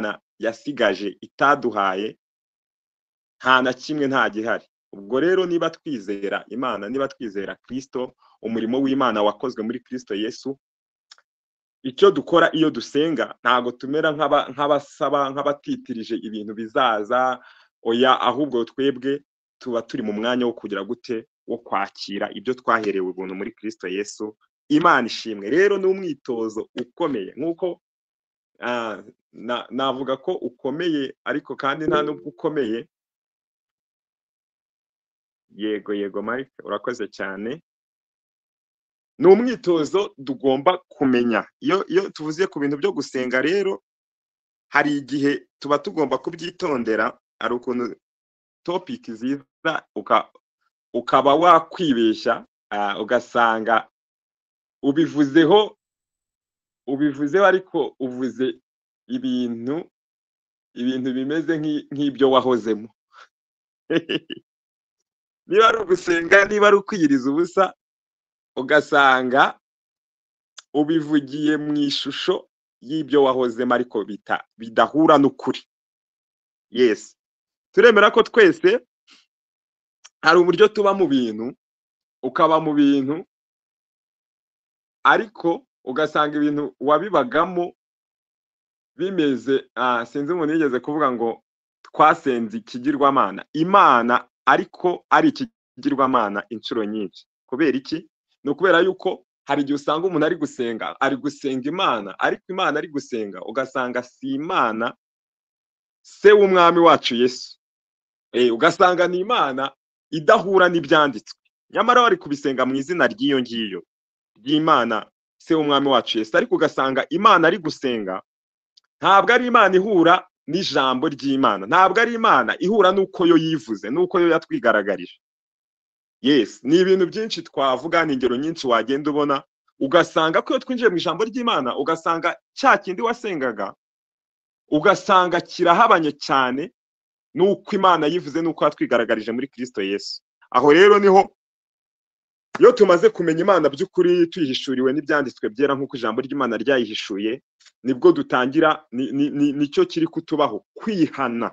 Imana yasigaje itaduhaye nta na kimwe nta gihari. Ubwo rero niba twizera Imana, niba twizera Kristo, umurimo w'Imana wakozwe muri Kristo Yesu, icyo dukora iyo dusenga ntago tumera nk'abasaba nk'abatitirije ibintu bizaza, oya, ahubwo twebwe tuba turi mu mwanya wo kugira gute, wo kwakira ibyo twaherewe ubuntu muri Kristo Yesu. Imana ishimwe. Rero ni umwitozo ukomeye, nk'uko navuga ko ukomeye, ariko kandi nta nubwo ukomeye. Yego Mike, urakoze cyane. Ni umwitozo tugomba kumenya. Iyo tuvuze ku bintu byo gusenga rero, hari igihe tuba tugomba kubyitondera. Ari ukuntu topic ziza ukaba wakwibeshya, ugasanga ubivuzeho ariko uvuze ibintu bimeze nk'ibyo wahozemo. Niba ari ugusenga, niba ari ukwiyiriza ubusa, ugasanga ubivugiye mu ishusho y'ibyo wahozemo ariko bidahura n'ukuri. Yes, turemera ko twese hari uburyo tuba mu bintu, ukaba mu bintu ariko ugasanga ibintu wabibagamo bimeze, sinzi umuntu yigeze kuvuga ngo twasenze ikigirwamana. Imana ariko ari ikigirwamana inshuro nyinshi. Kubera iki? Ni ukubera yuko hari igihe usanga umuntu ari gusenga Imana, ariko Imana ari gusenga ugasanga si Imana se w'umwami wacu Yesu. Ugasanga ni Imana idahura n'ibyanditswe, nyamara bari kubisenga mu izina ry'iyo ngiyo ry'Imana se w'umwami wacu Yesu. Ariko ugasanga Imana ari gusenga ntabwo ari Imana ihura n'ijambo ry'Imana, ntabwo ari Imana ihura n'uko yo yivuze, n'uko yo yatwigaragarije. Yes, ni ibintu byinshi twavuga, ni ingero nyinshi wagenda ubona, ugasanga ko iyo twinjiye mu ijambo ry'Imana, ugasanga cya kindi wasengaga ugasanga kirahabanye cyane n'uko Imana yivuze, n'uko yatwigaragarije muri Kristo Yesu. Aho rero niho, iyo tumaze kumenya Imana by'ukuri, tuyihishuriwe n'ibyanditswe byera nk'uko ijambo ry'Imana ryayihishuye, nibwo dutangira, nicyo kiri kutubaho, kwihana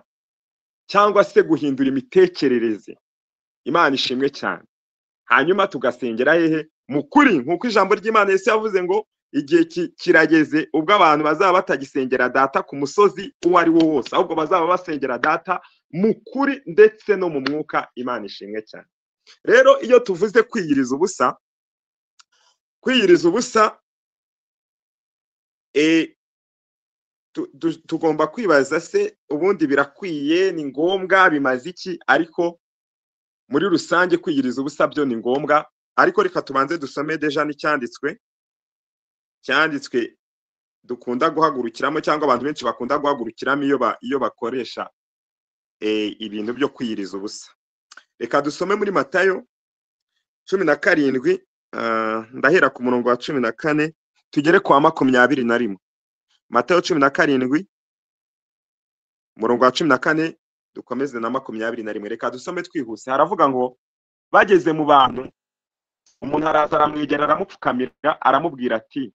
cyangwa se guhindura imitekerereze. Imana ishimwe cyane. Hanyuma tugasengera hehe? Mu kuri, nk'uko ijambo ry'Imana Yesu yavuze ngo igihe kirageze ubwo abantu bazaba batagisengera data ku musozi uwo ari wo wose, ahubwo bazaba basengera data mu kuri ndetse no mu mwuka. Imana ishimwe cyane. Rero iyo tuvuze kwiyiriza ubusa, tugomba kwibaza, se ubundi birakwiye, ni ngombwa, bimaze iki? Ariko muri rusange kwiyiriza ubusa byo ni ngombwa. Ariko reka tubanze dusome deja n'icyanditswe dukunda guhagurukiramo, cyangwa abantu benshi bakunda guhagurukiramo iyo bakoresha ibintu byo kwiyiriza ubusa. Reka dusome muri Matayo 17, ndahera ku murongo wa 14 tugere kwa 21. Matayo 17 murongo wa 14 dukomeze na 21. Reka dusome twihuse. Haravuga ngo bageze mu bantu, umuntu araza aramwegera, aramupfukamira, aramubwira ati,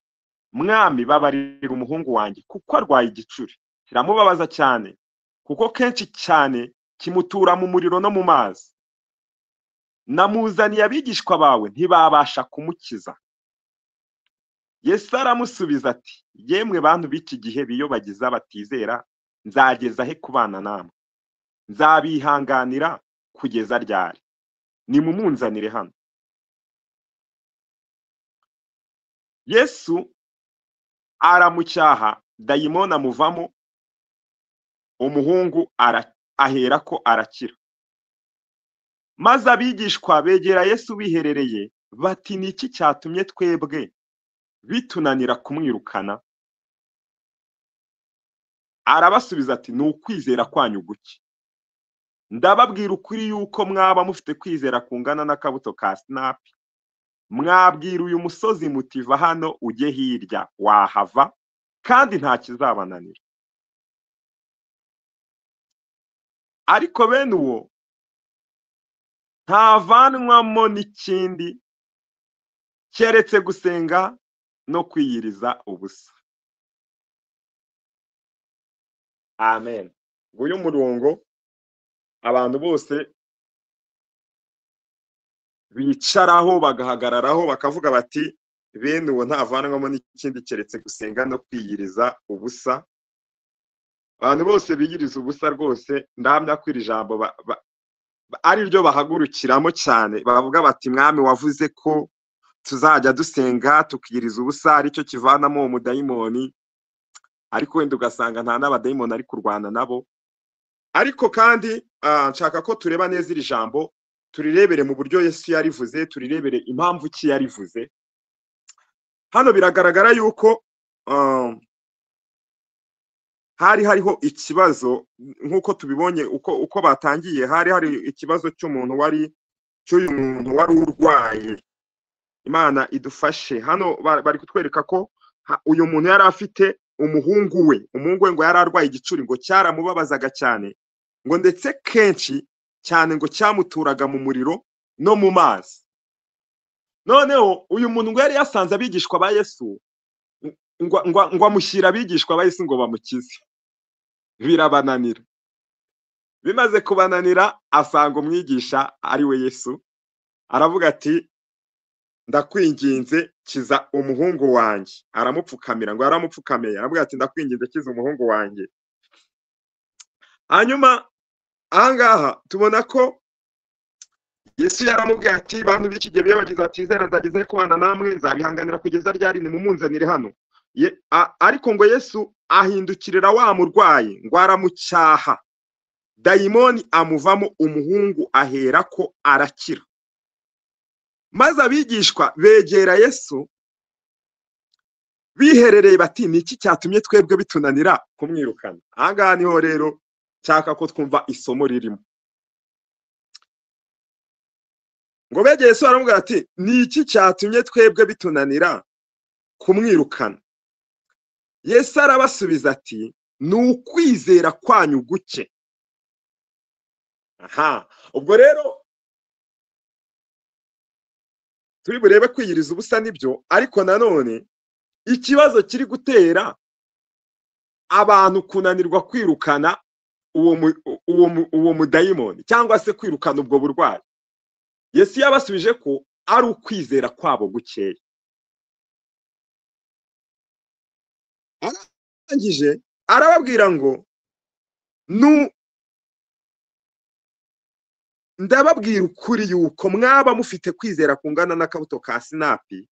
mwami, babarira umuhungu wanjye kuko arwaye igicuri, kiramubabaza cyane, kuko kenshi cyane kimutura mu muriro no mu mazi. Namuzaniye abigishwa bawe, ntibabasha kumukiza. Yesu aramusubiza ati, yemwe bantu b'iki gihe biyobagiza batizera, nzageza he kubana namwe? Nzabihanganira kugeza ryari? Nimumunzanire hano. Yesu aramucyaha, dayimoni amuvamo, umuhungu aherako arakira. Maze abigishwa begera Yesu biherereye, bati, ni iki cyatumye twebwe bitunanira kumwirukana? Arabasubiza ati, ni ukwizera kwanyu guke. Ndababwira ukuri yuko mwaba mufite kwizera kungana n'akabuto ka sinapi, mwabwira uyu musozi muti, va hano ujye hirya, wahava, kandi nta kizabananira. Ariko bene uwo ntavanwamo n'ikindi keretse gusenga no kwiyiriza ubusa. amen. Nguyu murongo abantu bose bicaraho bagahagararaho bakavuga bati bene uwo ntavanwamo n'ikindi keretse gusenga no kwiyiriza ubusa. Abantu bose biyiriza ubusa rwose ndahamya ko iri jambo ari ryo bahagurukiramo cyane, bavuga bati mwami wavuze ko tuzajya dusenga tukiyiriza ubusa aricyo kivanamo uwo mudayimoni, ariko wenda ugasanga nta n'abadayimoni ari kurwana nabo. Ariko kandi nshaka ko tureba neza iri jambo, turirebere mu buryo Yesu yarivuze, turirebere impamvu ki yarivuze. Hano biragaragara yuko hariho ikibazo nk'uko tubibonye uko batangiye, hari ikibazo cy'umuntu wari urwaye. Imana idufashe. Hano bari kutwereka ko uyu muntu yari afite umuhungu we ngo yari arwaye igicuri, ngo cyaramubabazaga cyane, ngo ndetse kenshi cyane ngo cyamuturaga mu muriro no mu mazi. Noneho uyu muntu ngo yari yasanze abigishwa ba Yesu, ngo amushyira abigishwa ba Yesu ngo bamukize. Birabananira. Bimaze kubananira, asanga umwigisha ari we Yesu, aravuga ati ndakwinginze kiza umuhungu wanjye. Aramupfukamira, ngo yaramupfukamiye, aravuga ati ndakwinginze kiza umuhungu wanjye. Hanyuma ahangaha tubona ko Yesu yaramubwiye ati bantu b'iki gihe bibagize batizera ndagize kubana namwe, nzabihanganira kugeza ryari? Nimumunzanire hano. Ariko ngo Yesu ahindukirira wa murwayi ngo aramucyaha, dayimoni amuvamo, umuhungu ahera ko arakira. Maze abigishwa begera Yesu biherereye bati ni iki cyatumye twebwe bitunanira kumwirukana? Ahangaha niho rero nshaka ko twumva isomo ririmo. Ngo begeye Yesu baramubwira ati ni iki cyatumye twebwe bitunanira kumwirukana? Yesu arabasubiza ati ni ukwizera kwanyu guke. Ubwo rero turi burebe kwiyiriza ubusa nibyo, ariko nanone ikibazo kiri gutera abantu kunanirwa kwirukana uwo mudayimoni cyangwa se kwirukana ubwo burwayi. Yesu yabasubije ko ari ukwizera kwabo gukeya. Arangije arababwira ngo ndababwira ukuri yuko mwaba mufite kwizera kungana n'akabuto ka sinapi,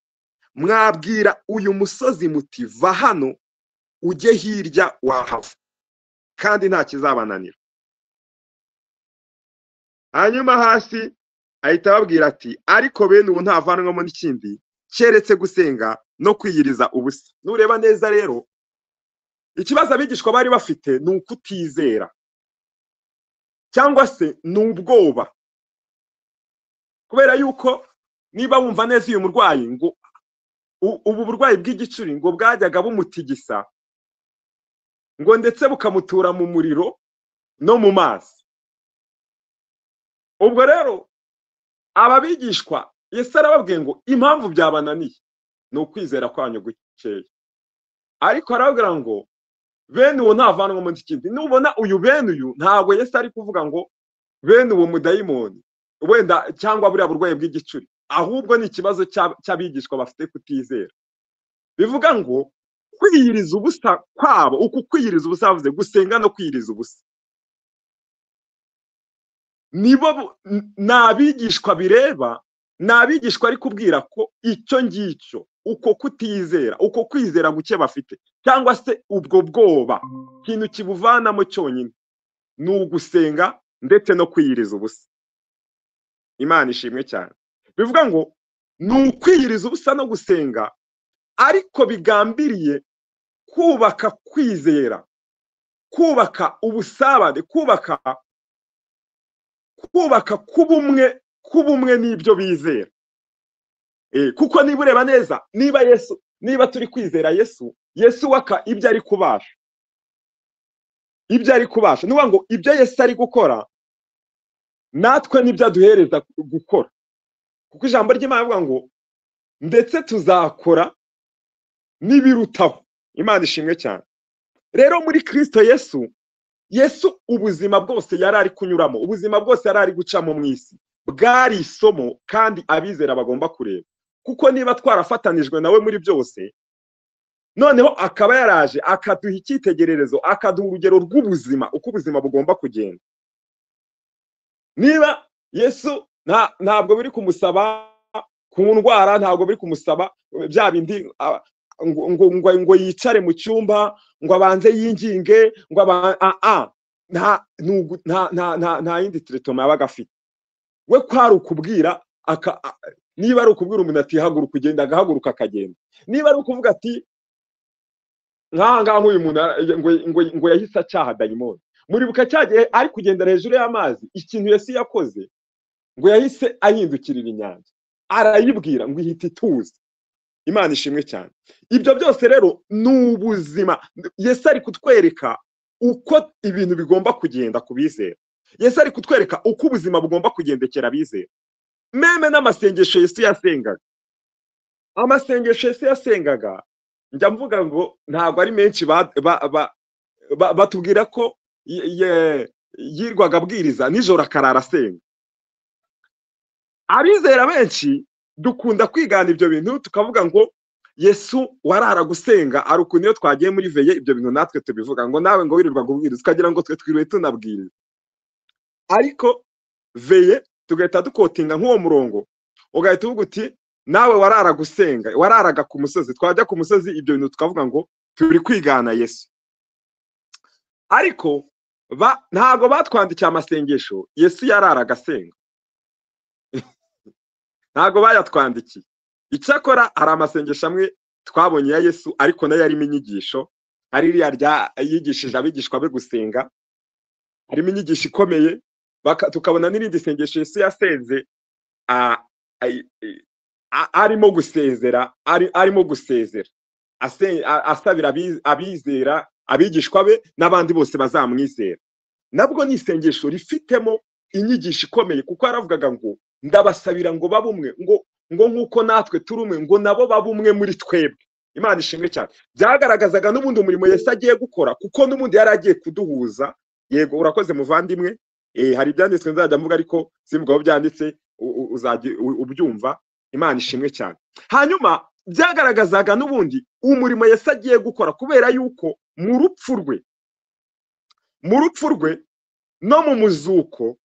mwabwira uyu musozi muti va hano ujye hirya wahava, kandi nta kizabananira. Hanyuma hasi ahita ababwira ati ariko bene ubu ntavanwamo n'ikindi keretse gusenga no kwiyiriza ubusa. Nureba neza rero ikibazo abigishwa bari bafite ni ukutizera cyangwa se ni ubwoba, kubera yuko niba wumva neza uyu murwayi ngo ubu burwayi bw'igicuri ngo bwajyaga bumutigisa, ngo ndetse bukamutura mu muriro no mu mazi. Ubwo rero aba bigishwa Yesu arababwiye ngo impamvu byabananiye ni ukwizera kwanyu gukeya. Ariko arababwira ngo bene uwo ntavanwamo n'ikindi. Nubona uyu bene uyu, ntabwo Yesu ari kuvuga ngo bene uwo mudayimoni wenda cyangwa buriya burwayi bw'igicuri, ahubwo ni ikibazo cy'abigishwa bafite kutizera. Bivuga ngo kwiyiriza ubusa kwabo, uku kwiyiriza ubusa bavuze gusenga no kwiyiriza ubusa, nibo n'abigishwa bireba, n'abigishwa ari kubwira ko icyo ngicyo, uko kutizera, uko kwizera guke bafite cyangwa se ubwo bwoba, ikintu kibuvanamo cyonyine ni ugusenga ndetse no kwiyiriza ubusa. Imana ishimwe cyane. Bivuga ngo ni ukwiyiriza ubusa no gusenga, ariko bigambiriye kubaka kwizera, kubaka ubusabane, kubaka kubumwe n'ibyo bizera. Kuko niba ureba neza, niba turi kwizera Yesu waka ibyo ari kubasha, nuvuga ngo ibyo Yesu ari gukora natwe nibyo aduhereza gukora, kuko ijambo ry'Imana rivuga ngo ndetse tuzakora n'ibirutaho. Imana ishimwe cyane. Rero muri Kristo Yesu Yesu ubuzima bwose yari ari kunyuramo, ubuzima bwose yari ari gucamo mu isi bwari isomo kandi abizera bagomba kureba, kuko niba twarafatanijwe nawe muri byose, noneho akaba yaraje akaduha icyitegererezo, akaduha urugero rw'ubuzima, uko ubuzima bugomba kugenda. Niba Yesu ntabwo biri kumusaba ku ndwara, ntabwo biri kumusaba bya bindi ngo yicare mu cyumba ngo abanze yinginge ngo nta yindi tretoma yabaga afite. We kwari ukubwira niba ari ukubwira umuntu ati haguruka ugenda, agahaguruka akagenda. Niba ari ukuvuga ati nk'ahangaha nk'uyu muntu ngo yahise acyaha dayimoni, muribuka cyagiye ari kugendera hejuru y'amazi, ikintu Yesu yakoze ngo yahise ahindukirira inyanja, arayibwira ngo ihite ituze. Imana ishimwe cyane. Ibyo byose rero ni ubuzima. Yesu ari kutwereka uko ibintu bigomba kugenda ku bizera. Yesu ari kutwereka uko ubuzima bugomba kugendekera abizera. Meme n'amasengesho Yesu yasengaga, amasengesho Yesu yasengaga, njya mvuga ngo ntabwo ari menshi, batubwira ko yirwaga abwiriza nijoro akarara asenga. Abizera benshi dukunda kwigana ibyo bintu, tukavuga ngo Yesu warara gusenga, ari ukuntu iyo twagiye muri veye ibyo bintu natwe tubivuga ngo nawe ngo wirirwa kubwiriza, ukagira ngo twe twiriwe tunabwiriza. Ariko veye tugahita dukotinga nk'uwo murongo, ugahita uvuga uti nawe warara gusenga, wararaga ku musozi. Twajya ku musozi ibyo bintu tukavuga ngo turi kwigana Yesu. Ariko ntago batwandikiye amasengesho Yesu yararaga asenga, ntago bayatwandikiye. Icyakora hari amasengesho amwe twabonye ya Yesu, ariko nayo yarimo inyigisho. Hari iriya yigishije abigishwa be gusenga, harimo inyigisho ikomeye. Tukabona n'irindi sengesho Yesu yasenze arimo gusezera, asabira abizera, abigishwa be n'abandi bose bazamwizera. Nabwo ni isengesho rifitemo inyigisho ikomeye, kuko yaravugaga ngo ndabasabira ngo babumwe, ngo nk'uko natwe turi umwe, ngo nabo babumwe muri twebwe. Imana ishimwe cyane. Byagaragazaga n'ubundi umurimo Yesu agiye gukora, kuko n'ubundi yari agiye kuduhuza. Yego urakoze muvandimwe. Hari ibyanditswe nzajya mvuga, ariko simvuga aho byanditse, uzajya ubyumva. Imana ishimwe cyane. Hanyuma byagaragazaga n'ubundi umurimo Yesu agiye gukora, kubera yuko mu rupfu rwe no mu muzuko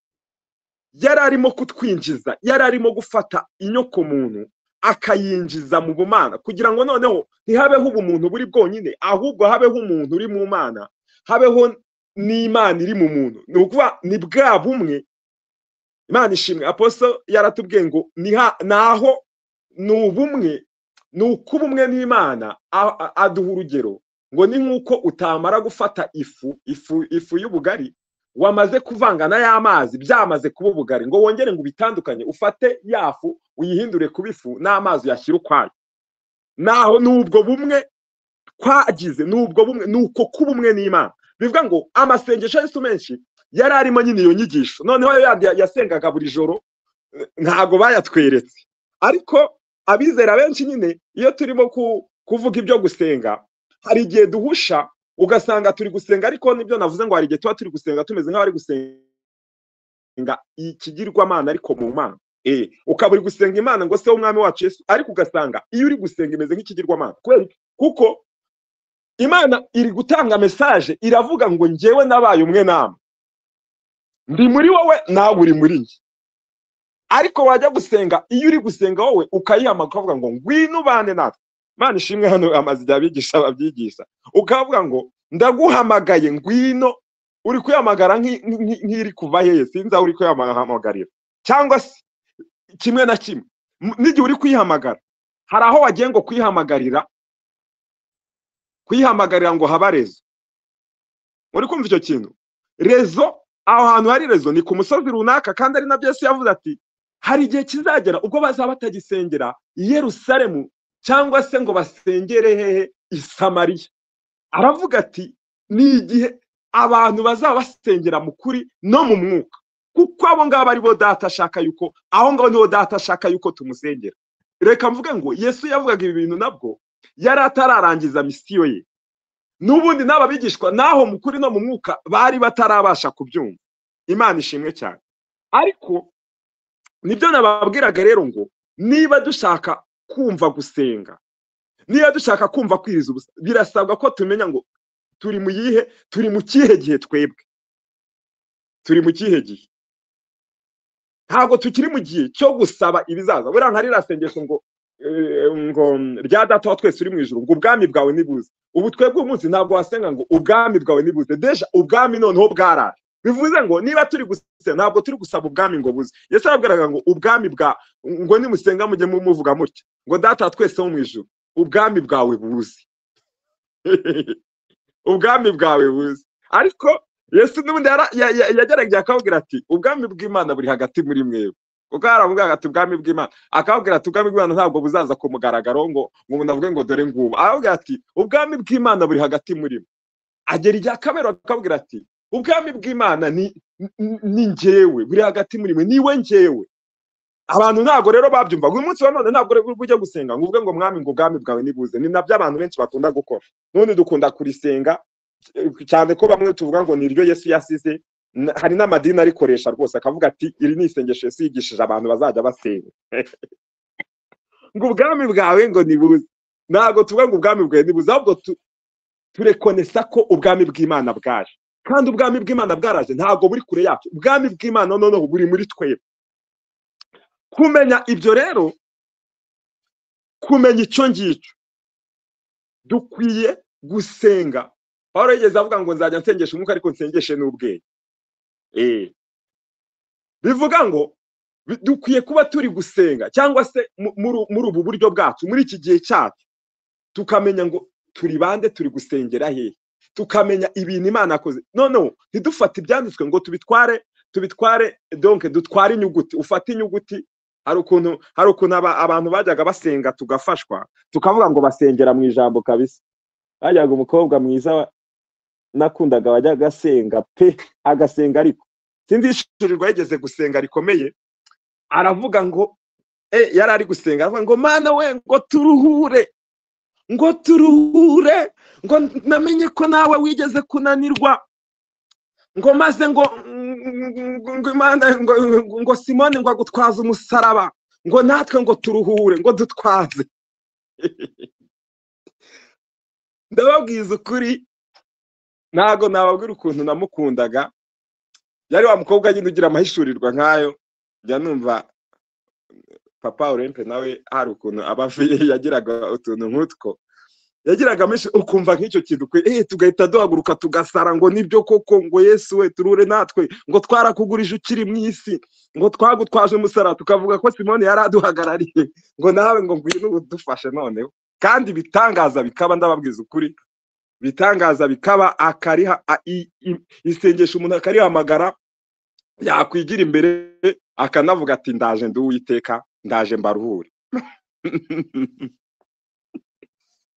yari arimo kutwinjiza, yari arimo gufata inyoko muntu akayinjiza mu bumana, kugira ngo noneho ntihabeho ubumuntu buri bwonyine, ahubwo habeho umuntu uri mu Mana, habeho n'Imana iri mu muntu. Ni ukuvuga ni bwa bumwe. Imana ishimwe. Apostle yaratubwiye ngo naho ni ubumwe, ni ukuba umwe n'Imana. Aduha urugero ngo ni nk'uko utamara gufata ifu y'ubugari wamaze kuvangana y'amazi, byamaze kuba ubugari, ngo wongere ngo bitandukanye, ufate yafu uyihindure kuba ifu n'amazi yashyira ukwayo. Naho nubwo bumwe twagize, nubwo bumwe, nuko kuba umwe n'Imana. Bivuga ngo amasengesho Yesu menshi yari arimo nyine iyo nyigisho. Noneho yasengaga buri joro, ntago bayatweretse. Ariko abizera benshi nyine iyo turimo kuvuga ibyo gusenga, hari igihe duhusha, ugasanga turi gusenga, ariko nibyo navuze ngo hari igihe tuba turi gusenga tumeze nk'abari gusenga ikigirwamana ariko mu Mana. Ukaba uri gusenga Imana ngo se w'umwami wacu Yesu, ariko ugasanga iyo uri gusenga imeze nk'ikigirwamana. Kuko Imana iri gutanga message, iravuga ngo njyewe nabaye umwe namwe, ndi muri wowe nawe uri muri njye. Ariko wajya gusenga, iyo uri gusenga wowe ukayihama ukavuga ngo ngwino ubane natwe. Imana ishimwe. Hano amazi y'abigisha babyigisha, ukavuga ngo ndaguhamagaye ngwino. Uri kuyamagara nk'iri kuva hehe, sinzi aho uri kuyamagarira, cyangwa se kimwe na kimwe. N'igihe uri kuyihamagara, hari aho wagiye ngo kuyihamagarira ngo haba rezo. Uri kumva icyo kintu? Rezo, aho hantu hari rezo ni ku musozi runaka, kandi ari nabyo Yesu yavuze ati hari igihe kizagera ubwo bazaba batagisengera i Yerusalemu, cyangwa se ngo basengere hehe, i Samariya. Aravuga ati ni igihe abantu bazaba basengera mu kuri no mu mwuka, kuko abo ngabo ari bo Data ashaka yuko, aho ngaho niho Data ashaka yuko tumusengera. Reka mvuge ngo Yesu yavugaga ibi bintu nabwo yari atararangiza misiyo ye. n'ubundi n'ababigishwa naho mu kuri no mu mwuka bari batarabasha kubyumva. Imana ishimwe cyane. Ariko nibyo nababwiraga rero ngo niba dushaka kumva gusenga, niba dushaka kumva kwiriza ubusa, birasabwa ko tumenya ngo turi mu kihe gihe twebwe, turi mu kihe gihe. Ntabwo tukiri mu gihe cyo gusaba ibizaza. Buriya nka ririya sengesho ngo rya data wa twese uri mu ijuru ngo ubwami bwawe nibuze. Ubu twebwe umunsi ntabwo wasenga ngo ubwami bwawe nibuze, deja ubwami noneho bwaraje. Bivuze ngo niba turi gusenga ntabwo turi gusaba ubwami ngo buze. Yesu arabwiraga ngo ubwami bwa ngo nimusenga mujye muvuga mutya ngo data wa twese wo mu ijuru ubwami bwawe buze. Ubwami bwawe buze. Ariko Yesu n'ubundi yagerageje akabwira ati ubwami bw'Imana buri hagati muri mwebwe. Kuko aravuga ati ubwami bw'Imana, akabwira ati ubwami bw'Imana ntabwo buzaza ku mugaragaro ngo umuntu avuge ngo dore ngubu. Aravuga ati ubwami bw'Imana buri hagati muri mwe. Agera igihe akabera akabwira ati ubwami bw'Imana ni njyewe, buri hagati muri mwe, niwe njyewe. Abantu ntabwo rero babyumva. Uyu munsi wa none ntabwo rero ujya gusenga ngo uvuge ngo mwami ngo ubwami bwawe nibuze. Ni nabyo abantu benshi bakunda gukora. None dukunda kurisenga cyane ko bamwe tuvuga ngo niryo Yesu yasize. Hari n'amadini arikoresha rwose akavuga ati iri ni isengesho Yesu yigishije abantu bazajya basenga. Ngo ubwami bwawe ngo nibuze. Ntabwo tuvuga ngo ubwami bwawe nibuze, ahubwo turekonesa ko ubwami bw'Imana bwaje. Kandi ubwami bw'Imana bwaraje ntabwo buri kure yacu. Ubwami bw'Imana noneho buri muri twebwe. Kumenya ibyo rero, kumenya icyo ngicyo, dukwiye gusenga. Pawulo yigeze avuga ngo nzajya nsengesha umwuka ariko nsengeshe n'ubwenge. Bivuga ngo dukwiye kuba turi gusenga cyangwa se muri ubu buryo bwacu, muri iki gihe cyacu, tukamenya ngo turi bande, turi gusengera hehe, tukamenya ibintu Imana yakoze. No, ntidufate ibyanditswe ngo tubitware donc dutware inyuguti. Ufate inyuguti. Hari ukuntu abantu bajyaga basenga tugafashwa, tukavuga ngo basengera mu ijambo kabisa. Bajyaga umukobwa mwiza nakundaga wajyaga asenga pe, agasenga ariko sinzi ishurirwa yigeze gusenga rikomeye. Aravuga ngo yari ari gusenga, aravuga ngo Mana we ngo turuhure, ngo namenye ko nawe wigeze kunanirwa, ngo maze ngo Imana ngo Simoni ngo agutwaza umusaraba, ngo natwe ngo turuhure, ngo dutwaze. Ndababwiza ukuri, ntago nababwira ukuntu namukundaga. Yari wa mukobwa nyine ugira amahishurirwa nkayo. Njya numva Papa Olympe nawe hari ukuntu abavuye yagiraga utuntu nk'utwo. Yagiraga amenshi ukumva nk'icyo kintu kwe tugahita duhaguruka tugasara ngo nibyo koko, ngo Yesu we turure natwe, ngo twarakugurije ukiri mu isi, ngo twagutwaje umusara, tukavuga ko Simoni yari aduhagarariye, ngo nawe ngo ngwino udufashe noneho. Kandi bitangaza bikaba, ndababwiza ukuri, bitangaza bikaba, akariha isengesho umuntu akarihamagara, yakwigira imbere akanavuga ati ndaje ndi Uwiteka, ndaje mbaruhure.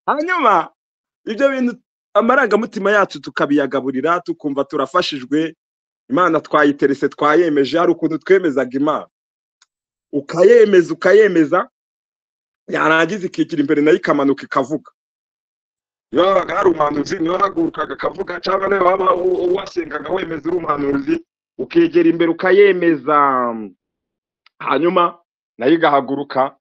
Hanyuma ibyo bintu amarangamutima yacu tukabiyagaburira, tukumva turafashijwe. Imana twayiterese, twayemeje. Hari ukuntu twemezaga Imana, ukayemeza yarangiza ikigira imbere nayo ikamanuka ikavuga. Iyo wabaga hari umuhanuzi niyo hagurukaga akavuga, cyangwa nawe waba wasengaga wemeza uri umuhanuzi ukegera imbere ukayemeza, hanyuma nayo igahaguruka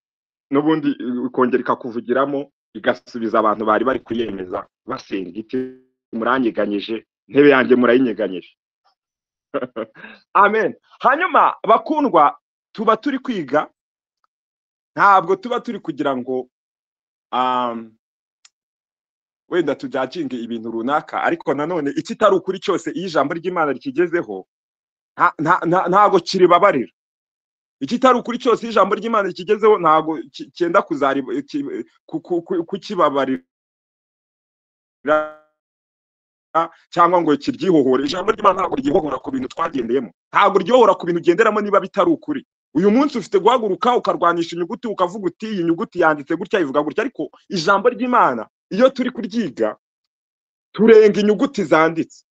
n'ubundi ikongera ikakuvugiramo, igasubiza abantu bari bari kuyemeza basenga iti muranyeganyije, intebe yanjye murayinyeganyije. Amen. Hanyuma bakundwa, tuba turi kwiga, ntabwo tuba turi kugira ngo wenda tujajinge ibintu runaka, ariko nanone ikitari ukuri cyose iyo ijambo ry'Imana rikigezeho ntago kiribabarira. Ikitari ukuri cyose iyo ijambo ry'Imana rikigezeho ntago cyenda kukibabarira cyangwa ngo kiryihohore. Ijambo ry'Imana ntago ryihohora ku bintu twagendeyemo, ntago ryihohora ku bintu ugenderamo niba bitari ukuri. Uyu munsi ufite guhaguruka ukarwanisha inyuguti, ukavuga uti iyi nyuguti yanditse gutya ivuga gutya, ariko ijambo ry'Imana iyo turi kuryiga turenga inyuguti zanditse.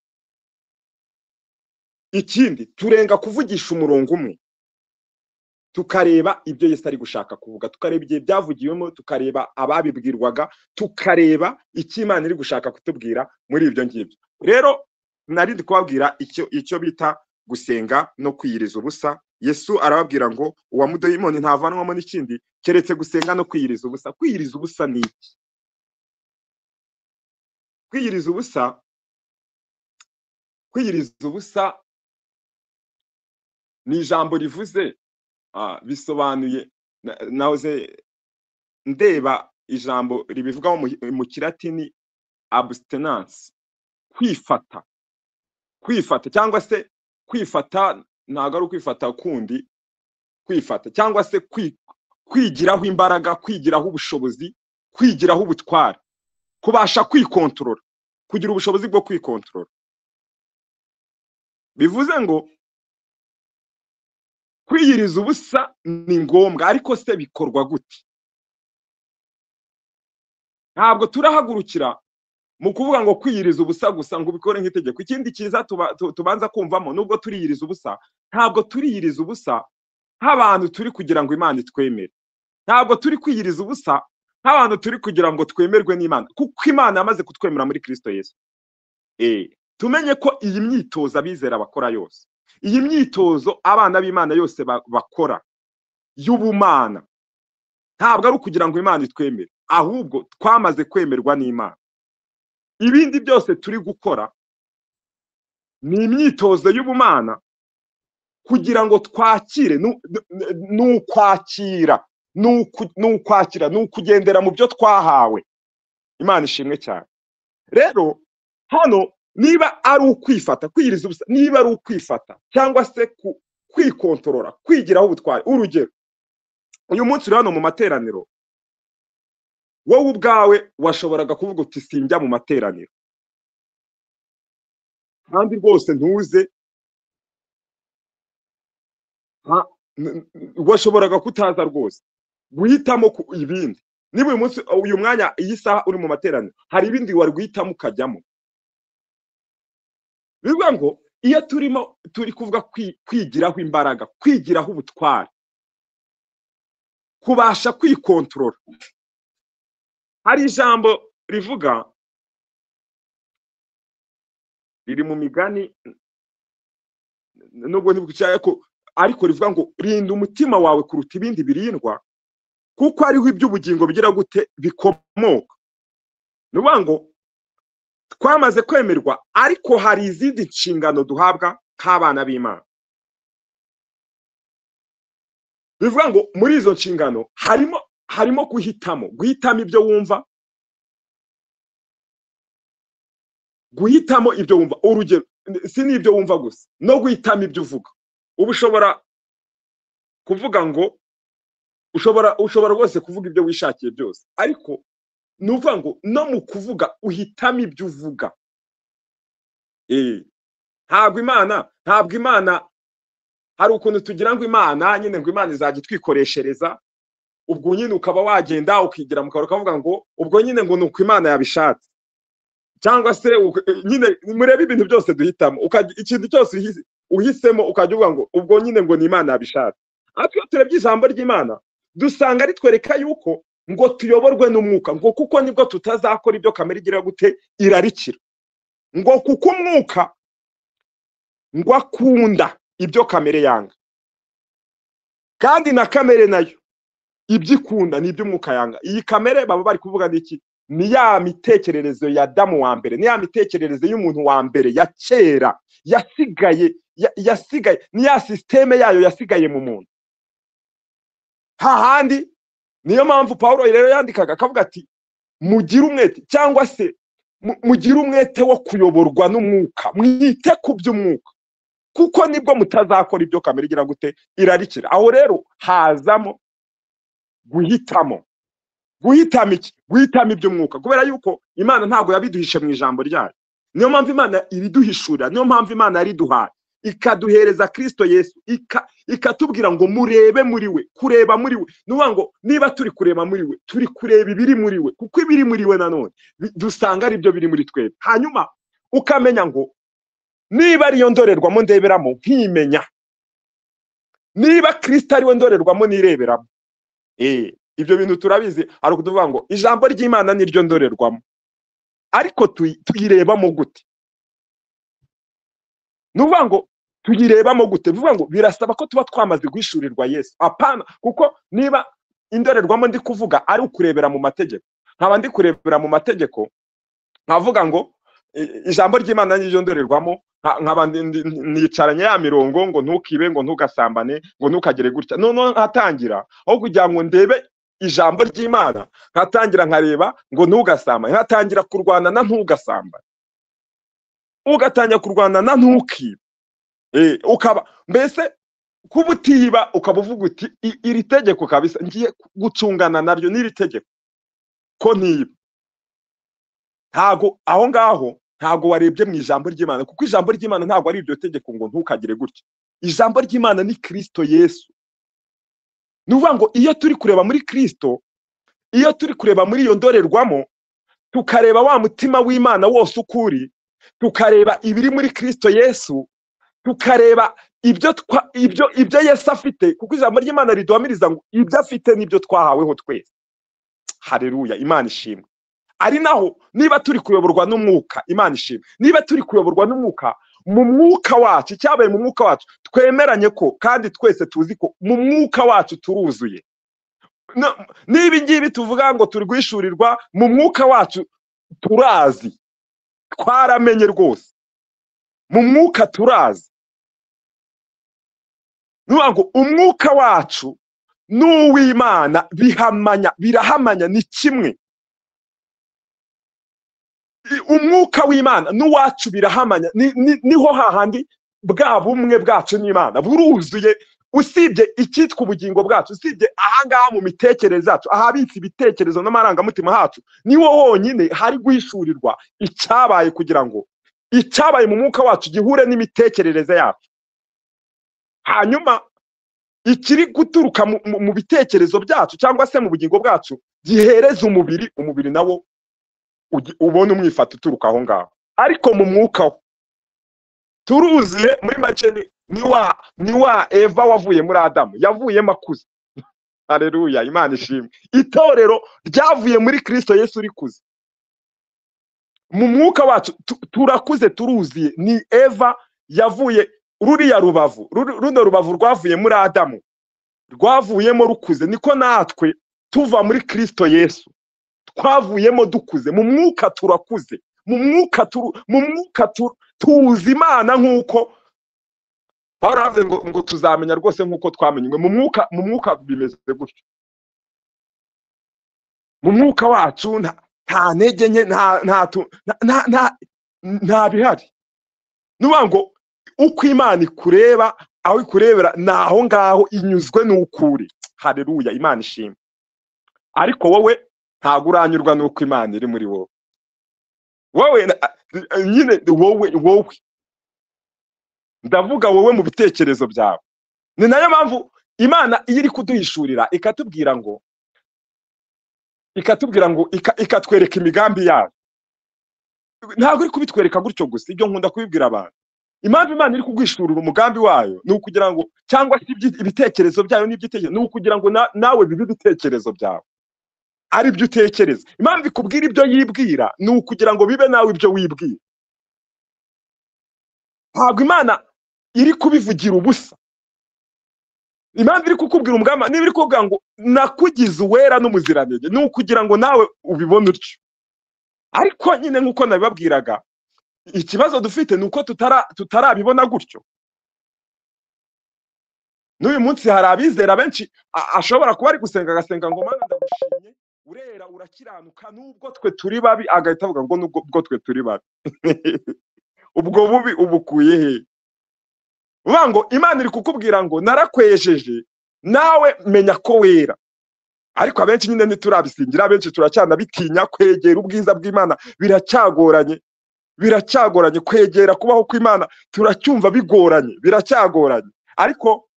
Ikindi turenga kuvugisha umurongo umwe, tukareba ibyo Yesu ari gushaka kuvuga, tukareba igihe byavugiwemo, tukareba ababibwirwaga, tukareba icyo Imana iri gushaka kutubwira muri ibyo ngibyo. Rero nari ndi kubabwira icyo bita gusenga no kwiyiriza ubusa. Yesu arababwira ngo uwamudayimoni ntavanwamo n'ikindi keretse gusenga no kwiyiriza ubusa. Kwiyiriza ubusa ni iki? Kwiyiriza ubusa ni ijambo rivuze bisobanuye, nahoze ndeba ijambo ribivugaho mu Kilatini abstinence, kwifata cyangwa se kwifata, ntago ari ukwifata kundi, kwifata cyangwa se kwigiraho imbaraga, kwigiraho ubushobozi, kwigiraho ubutware, kubasha kwikontorora, kugira ubushobozi bwo kwikontorora. Bivuze ngo kwiyiriza ubusa ni ngombwa, ariko se bikorwa gute? Ntabwo turahagurukira mu kuvuga ngo kwiyiriza ubusa gusa ngo ubikore nk'itegeko. Ikindi kiza tubanza kumvamo, nubwo turiyiriza ubusa, ntabwo turiyiriza ubusa nk'abantu turi kugira ngo Imana itwemere. Ntabwo turi kwiyiriza ubusa nk'abantu turi kugira ngo twemerwe n'Imana, kuko Imana yamaze kutwemera muri Kristo Yesu. Tumenye ko iyi myitozo abizera bakora yose, iyi myitozo abana b'Imana yose bakora y'ubumana, ntabwo ari ukugira ngo Imana itwemere, ahubwo twamaze kwemerwa n'Imana. Ibindi byose turi gukora ni imyitozo y'ubumana kugira ngo twakire, n'ukwakira, n'ukugendera mu byo twahawe. Imana ishimwe cyane. Rero hano niba ari ukwifata, kwiyiriza ubusa, niba ari ukwifata cyangwa se kwikontorora, kwigiraho ubutware. Urugero, uyu munsi uri hano mu materaniro, wowe ubwawe washoboraga kuvuga uti sinjya mu materaniro, kandi rwose ntuze, washoboraga kutaza rwose, guhitamo ibindi. Niba uyu munsi, uyu mwanya, iyi saha uri mu materaniro, hari ibindi wari guhitamo ukajyamo. Bivuga ngo iyo turi kuvuga kwigiraho imbaraga, kwigiraho ubutware, kubasha kwikontorora, hari ijambo rivuga, riri mu Migani, nubwo ntibwicaye ko, ariko rivuga ngo rinda umutima wawe kuruta ibindi birindwa, kuko ariho iby'ubugingo bigira gute bikomoka. Nuvuga ngo twamaze kwemerwa, ariko hari izindi nshingano duhabwa nk'abana b'Imana. Bivuga ngo muri izo nshingano harimo guhitamo ibyo wumva, guhitamo ibyo wumva. Urugero, si n'ibyo wumva gusa, no guhitamo ibyo uvuga. Ubu ushobora kuvuga ngo ushobora rwose kuvuga ibyo wishakiye byose, ariko nuvuga ngo no mu kuvuga uhitamo ibyo uvuga. Ntabwo Imana hari ukuntu tugira ngo Imana nyine, ngo Imana izajya twikoreshereza, ubwo nyine ukaba wagenda ukigira mu kanwa ukavuga ngo ubwo nyine ngo nuko Imana yabishatse, cyangwa se nyine murebe ibintu byose duhitamo, ikintu cyose uhisemo ukajya uvuga ngo ubwo nyine ngo ni Imana yabishatse. Ariko turebye ijambo ry'Imana dusanga ritwereka yuko ngo tuyoborwe n'umwuka, ngo kuko nibwo tutazakora ibyo kamere igira gute irarikira, ngo kuko umwuka ngo akunda ibyo kamere yanga, kandi na kamere nayo ibyo ikunda ni ibyo umwuka yanga. Iyi kamere baba bari kuvuga n'iki? Ni ya mitekererezo ya Adamu wa mbere, ni ya mitekererezo y'umuntu wa mbere ya kera yasigaye, ni ya systeme yayo yasigaye mu muntu. Hahandi niyo mpamvu Paulo rero yandikaga akavuga ati mugire umwete, cyangwa se mugire umwete wo kuyoborwa n'umwuka, mwite ku by'umwuka, kuko nibwo mutazakora ibyo kamere igira gute irarikira. Aho rero hazamo guhitamo iki? Guhitamo iby'umwuka, kubera yuko Imana ntabwo yabiduhishe mu ijambo ryayo. Niyo mpamvu Imana iriduhishura, niyo mpamvu Imana yariduhaye, ikaduhereza Kristo Yesu, ikatubwira ngo murebe muri we. Kureba muri we nuvuga ngo niba turi kureba muri we, turi kureba ibiri muri we, kuko ibiri muri we nanone dusanga ari byo biri muri twebwe. Hanyuma ukamenya ngo niba ariyo ndorerwamo ndeberamo nkimenya, niba Kristo ari we ndorerwamo nireberamo. Ibyo bintu turabizi, ari ukuvuga ngo ijambo ry'Imana niryo ndorerwamo, ariko tuyirebamo gute? Nuvuga ngo tuyirebamo gute? Bivuga ngo birasaba ko tuba twamaze guhishurirwa Yesu. Apana, kuko niba indorerwamo ndi kuvuga ari ukurebera mu mategeko, nkaba ndi kurebera mu mategeko, nkavuga ngo ijambo ry'Imana niryo ndorerwamo, nkaba nicaranye ya mirongo ngo ntukibe, ngo ntugasambane, ngo ntukagere gutya. None nkatangira aho kugira ngo ndebe ijambo ry'Imana, nkatangira nkareba ngo ntugasambane, nkatangira kurwana na ntugasambane, ugatangira kurwana na ntukibe. Ukaba mbese kuba utiba, ukaba uvuga uti iri tegeko kabisa ngiye gucungana naryo, n'iri tegeko ko ntiba. Ntago aho ngaho ntago warebye mu ijambo ry'Imana, kuko ijambo ry'Imana ntago ari iryo tegeko ngo ntukagire gutya. Ijambo ry'Imana ni Kristo Yesu. Nuvuga ngo iyo turi kureba muri Kristo, iyo turi kureba muri iyo ndorerwamo, tukareba wa mutima w'Imana wose ukuri, tukareba ibiri muri Kristo Yesu, tukareba ibyo Yesu afite, kuko ijambo ry'Imana riduhamiriza ngo ibyo afite nibyo twahaweho twese. Haleluya, Imana ishimwe. Ari naho niba turi kuyoborwa n'umwuka, Imana ishimwe, niba turi kuyoborwa n'umwuka, mu mwuka wacu, cyabaye mu mwuka wacu, twemeranye ko kandi twese tuzi ko mu mwuka wacu turuzuye. Niba ingibi tuvuga ngo turi guhishurirwa, mu mwuka wacu turazi, twaramenye rwose, mu mwuka turazi. Nuvuga ngo umwuka wacu n'uw'Imana birahamanya, ni kimwe. Umwuka w'Imana n'uwacu birahamanya, niho hahandi bwa bumwe bwacu n'Imana buruzuye. Usibye icyitwa ubugingo bwacu, usibye ahangaha mu mitekerereze yacu, ahabitse ibitekerezo n'amarangamutima hacu, niho honyine hari guhishurirwa icyabaye, kugira ngo icyabaye mu mwuka wacu gihure n'imitekerereze yacu. Hanyuma ikiri guturuka mu bitekerezo byacu cyangwa se mu bugingo bwacu gihereza umubiri nawo ubona umwifata uturuka aho ngaho. Ariko mu mwuka ho turuzuye. Muri make ni wa Eva wavuye muri Adamu, yavuyemo akuze. Haleluya, Imana ishimwe. Itorero ryavuye muri Kristo Yesu rikuze. Mu mwuka wacu turakuze, turuzuye. Ni Eva yavuye ruriya rubavu, runo rubavu rwavuye muri Adamu, rwavuyemo rukuze. Niko natwe tuva muri Kristo Yesu twavuyemo dukuze. Mu mwuka turakuze, mu mwuka tuzi Imana, nk'uko baravuze ngo tuzamenya rwose nk'uko twamenywe. Mu mwuka bimeze gutyo. Mu mwuka wacu nta ntege nke, nta bihari. Nuvuga ngo uko Imana ikureba, aho ikurebera naho ngaho inyuzwe n'ukuri. Haleluya, Imana ishimwe. Ariko wowe ntago uranyurwa n'uko Imana iri muri wowe. Nyine wowe ndavuga wowe mu bitekerezo byawe. Ni nayo mpamvu Imana iyo iri kuduhishurira ikatubwira ngo ikatwereka imigambi yayo. Ntago iri kubitwereka gutyo gusa. Ibyo nkunda kubibwira abantu. Impamvu Imana iri kugwishurira umugambi wayo ni ukugira ngo, cyangwa se ibitekerezo byayo n'ibyitekerezo, ni ukugira ngo nawe bibe ibitekerezo byawe, ari byo utekereza. Impamvu ikubwira ibyo yibwira ni ukugira ngo bibe nawe ibyo wibwira. Ntabwo Imana iri kubivugira ubusa. Impamvu iri kukubwira umugambi, niba iri kuvuga ngo nakugize uwera n'umuziranenge, ni ukugira ngo nawe ubibone utyo. Ariko nyine nk'uko nabibabwiraga, ikibazo dufite ni uko tutarabibona gutyo. N'uyu munsi hari abizera benshi ashobora kuba ari gusenga, agasenga ngo Mana ndagushimye, urera, urakiranuka, nubwo twe turi babi, agahita avuga ngo nubwo twe turi babi. Ubwo bubi ubukuye he? Uvuga ngo Imana iri kukubwira ngo narakwejeje, nawe menya ko wera. Ariko abenshi nyine ntiturabisingira, abenshi turacyana bitinya kwegera ubwiza bw'Imana. Biracyagoranye kwegera kubaho kw'Imana, turacyumva bigoranye, biracyagoranye. Ariko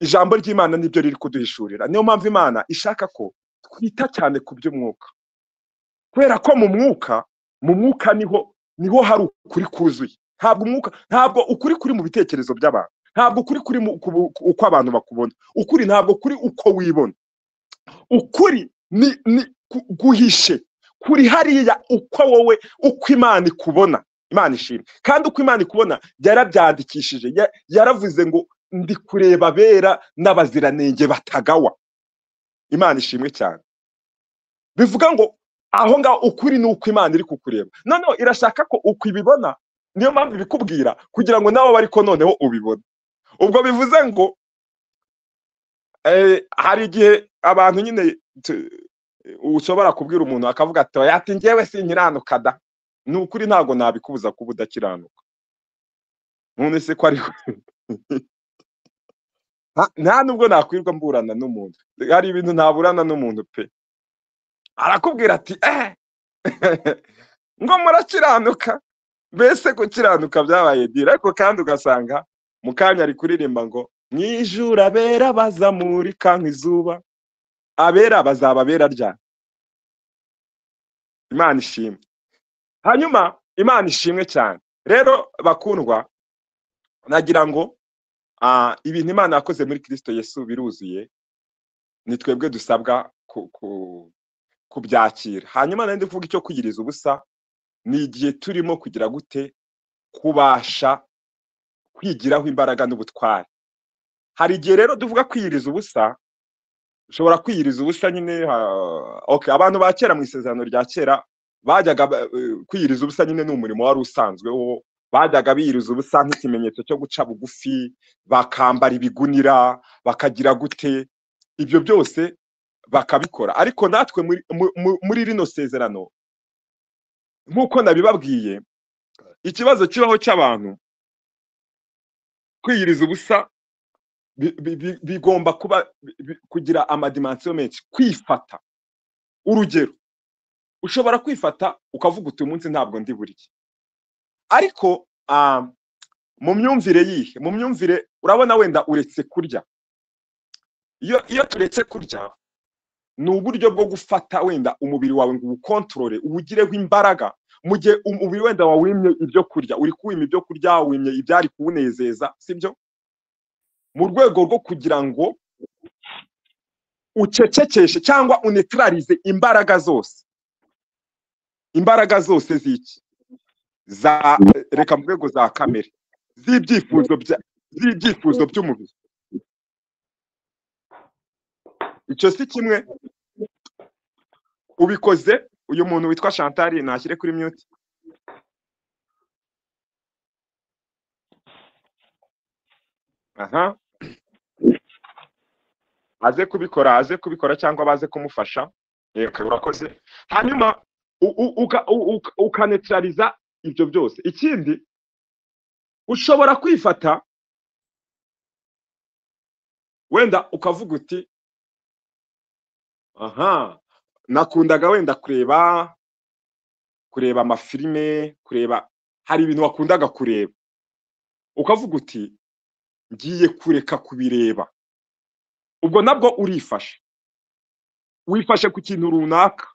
ijambo ry'Imana nibyo riri kuduhishurira. Niyo mpamvu Imana ishaka ko twita cyane ku by'umwuka, kubera ko mu mwuka niho hari ukuri kuzuye. Ntabwo ukuri kuri mu bitekerezo by'abantu, ntabwo ukuri kuri uko abantu bakubona, ukuri ntabwo kuri uko wibona, ukuri ni guhishe kuri hariya uko wowe uko Imana ikubona. Imana ishimwe. Kandi uko Imana ikubona yarabyandikishije, yaravuze ngo ndi kureba abera n'abaziranenge batagawa. Imana ishimwe cyane. Bivuga ngo aho ngaho ukuri ni uko Imana iri kukureba, noneho irashaka ko uko ibibona, niyo mpamvu ibikubwira kugira ngo nawe ariko noneho ubibona. Ubwo bivuze ngo hari igihe abantu nyine ushobora kubwira umuntu akavuga ati njyewe sinkiranuka da. Ni ukuri ntabwo nabikubuza kuba udakiranuka. None se ko ari nta nubwo nakwirwa mburana n'umuntu, hari ibintu ntaburana n'umuntu pe. Arakubwira ati ngo murakiranuka, mbese gukiranuka byabaye dira, ariko kandi ugasanga mu kanya ari kuririmba ngo mwijuru abera bazamurika nk'izuba. Abera bazaba abera ryari? Imana ishimwe. Hanyuma Imana ishimwe cyane. Rero bakundwa, nagira ngo ibintu Imana yakoze muri Kristo Yesu biruzuye, ni twebwe dusabwa kubyakira. Hanyuma nandi kuvuga icyo kwiyiriza ubusa, ni igihe turimo kugira gute kubasha kwigiraho imbaraga n'ubutware. Hari igihe rero tuvuga kwiyiriza ubusa, ushobora kwiyiriza ubusa nyine abantu ba kera mu isezerano rya kera bajyaga kwiyiriza ubusa nyine ni umurimo wari usanzweho. Bajyaga biyiriza ubusa nk'ikimenyetso cyo guca bugufi, bakambara ibigunira, bakagira gute, ibyo byose bakabikora. Ariko natwe muri rino sezerano, nk'uko nabibabwiye, ikibazo kibaho cy'abantu kwiyiriza ubusa bigomba kugira amadimansiyo menshi. Kwifata, urugero, ushobora kwifata ukavuga uti umunsi ntabwo ndi burye, ariko mu myumvire yihe, mu myumvire urabona wenda uretse kurya. Iyo turetse kurya ni uburyo bwo gufata wenda umubiri wawe ngo ukontrole, ubugireho imbaraga. Mu gihe umubiri wenda wawimye ibyo kurya, uri kuwima ibyo kurya, wimye ibyari kuwunezeza, sibyo? Mu rwego rwo kugira ngo ucecekeshe cyangwa unetralize imbaraga zose z'iki, reka mu rwego za kamere, z'ibyifuzo by'umubiri. Icyo si kimwe ubikoze. Uyu muntu witwa Chantal nashyire kuri mute. Aze kubikora cyangwa baze kumufasha. Urakoze. Hanyuma ukanetraliza ibyo byose. Ikindi, ushobora kwifata wenda ukavuga uti nakundaga wenda kureba amafilime, hari ibintu wakundaga kureba, ukavuga uti ngiye kureka kubireba. Ubwo nabwo wifashe ku kintu runaka.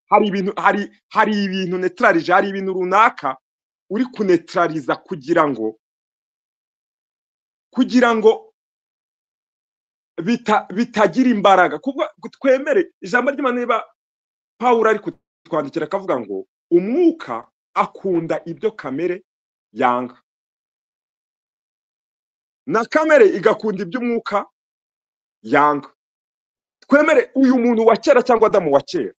Hari ibintu netralije, hari ibintu runaka uri kunetraliza kugira ngo bitagira imbaraga. Twemere ijambo ry'Imana. Niba Pawulo ari kutwandikira akavuga ngo umwuka akunda ibyo kamere yanga, na kamere igakunda ibyo umwuka yanga. Twemere uyu muntu wa kera cyangwa Adamu wa kera,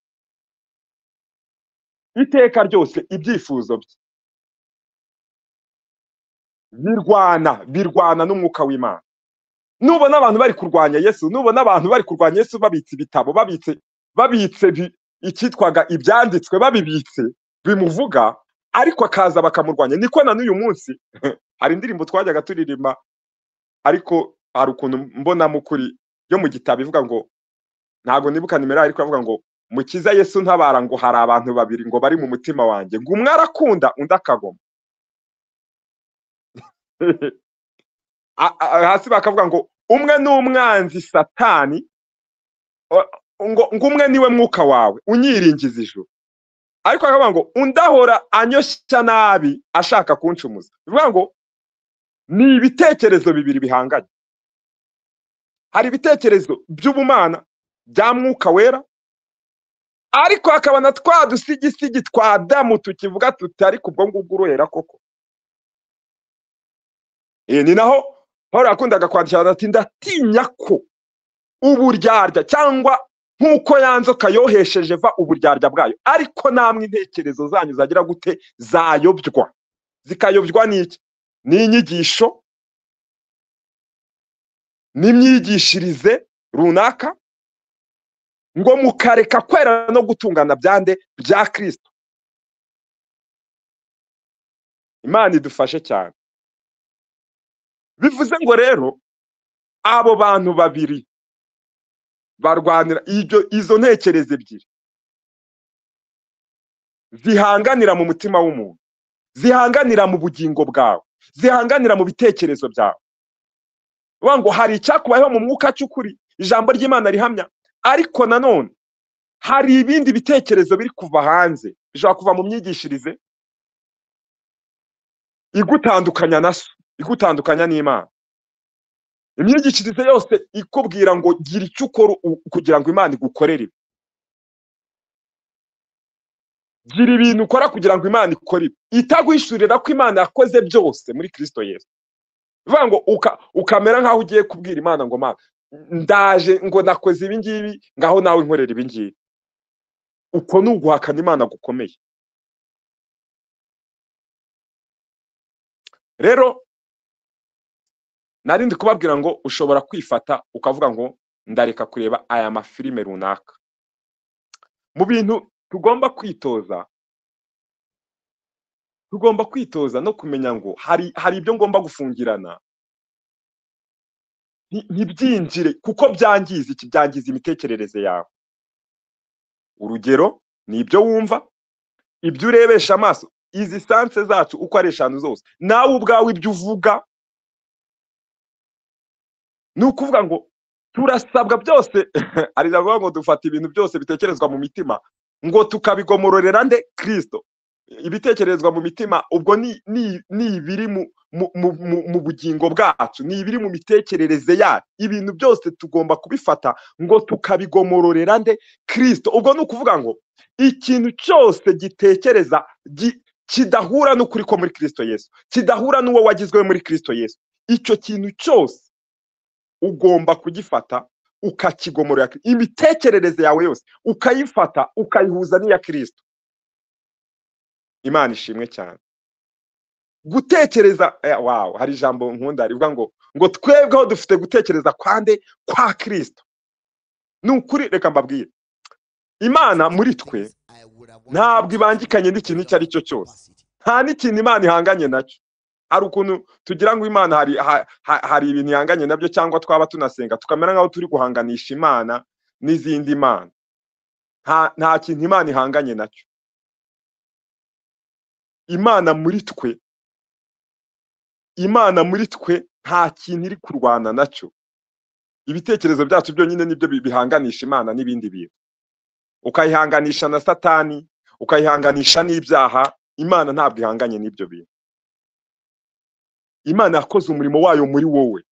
iteka ryose ibyifuzo bye birwana n'umwuka w'Imana. Nubona abantu bari kurwanya Yesu, babitse ibitabo, babitse icyitwaga ibyanditswe, babibitse bimuvuga, ariko akaza bakamurwanya. Niko na n'uyu munsi hari indirimbo twajyaga turirimba, ariko hari ukuntu mbona mukuri yo mu gitabo ivuga ngo, ntago nibuka nimero, ariko avuga ngo Mukiza Yesu ntabara, ngo hari abantu babiri ngo bari mu mutima wanjye, ngo umwe arakunda undi akagoma. Hasi bakavuga ngo umwe n'umwanzi Satani, ngo umwe niwe mwuka wawe unyiringiza ijuru, ariko akavuga ngo undahora anyoshya nabi ashaka kunshumuza. Bivuga ngo ni ibitekerezo bibiri bihanganye. Hari ibitekerezo by'ubumana bya Mwuka Wera, ariko hakaba na twa dusigisigi twa Adamu tukivuga tuti ariko ubwo ngubwo uruhera koko. Ni naho Pawulo yakundaga kwandikira ati ndatinya ko uburyarya cyangwa nk'uko yanzoka yohesheje va uburyarya bwayo, ariko namwe intekerezo zanyu zagira gute, zayobywa. Zikayobywa n'iki? N'inyigisho, n'imyigishirize runaka, ngo mukareka kwera no gutungana byande bya Kristo. Imana idufashe cyane. Bivuze ngo rero abo bantu babiri barwanira izo ntekerezo ebyiri zihanganira mu mutima w'umuntu, zihanganira mu bugingo bwawe, zihanganira mu bitekerezo byawe. Ngo hari icyakubayeho mu mwuka cy'ukuri, ijambo ry'Imana rihamya, ariko nanone hari ibindi bitekerezo biri kuva hanze, bishobora kuva mu myigishirize igutandukanya na so, igutandukanya n'Imana. Imyigishirize yose ikubwira ngo gira icyo ukora kugira ngo Imana igukorere. Gira ibintu ukora kugira ngo Imana ikore, itaguhishurira ko Imana yakoze byose muri Kristo Yesu. Bivuga ngo ukamera nkaho ugiye kubwira Imana ngo Mana ndaje ngo nakoze ibi ngibi, ngaho nawe nkorera ibi ngibi. Uko ni uguhakana Imana gukomeye. Rero narindi kubabwira ngo ushobora kwifata ukavuga ngo ndareka kureba aya mafilime runaka. Mu bintu tugomba kwitoza no kumenya ngo hari ibyo ngomba gufungirana, ntibyinjire kuko byangiza imitekerereze yawe. Urugero ni ibyo wumva, ibyo urebesha amaso, izi sanse zacu uko ari eshanu zose, nawe ubwawe ibyo uvuga. Ni ukuvuga ngo turasabwa byose ari ndavuga ngo dufata ibintu byose bitekerezwa mu mitima ngo tukabigomororera nde Kristo. Ibitekerezwa mu mitima ubwo ni ibiri mu bugingo bwacu, ni ibiri mu mitekerereze yacu. Ibintu byose tugomba kubifata ngo tukabigomororera nde Kristo. Ubwo ni ukuvuga ngo ikintu cyose gitekereza kidahura n'ukuri ko muri Kristo Yesu, kidahura n'uwo wagizwe muri Kristo Yesu, icyo kintu cyose ugomba kugifata ukakigomorera. Imitekerereze yawe yose ukayifata ukayihuza n'iya Kristo. Imana ishimwe cyane. Gutekereza wow, hari ijambo nkunda rivuga ngo twebweho dufite gutekereza kwande kwa Kristo. Ni ukuri, reka mbabwire, Imana muri twe ntabwo ibangikanye n'ikintu icyo ari cyo cyose. Nta n'ikintu Imana ihanganye nacyo. Hari ukuntu tugira ngo Imana hari ibintu ihanganye nabyo, cyangwa twaba tunasenga tukamera nkaho turi guhanganisha Imana n'izindi mana. Nta kintu Imana ihanganye nacyo. Imana muri twe nta kintu iri kurwana nacyo. Ibitekerezo byacu byonyine nibyo bihanganisha Imana n'ibindi bintu. Ukayihanganisha na Satani, ukayihanganisha n'ibyaha. Imana ntabwo ihanganye n'ibyo bintu. Imana yakoze umurimo wayo muri wowe.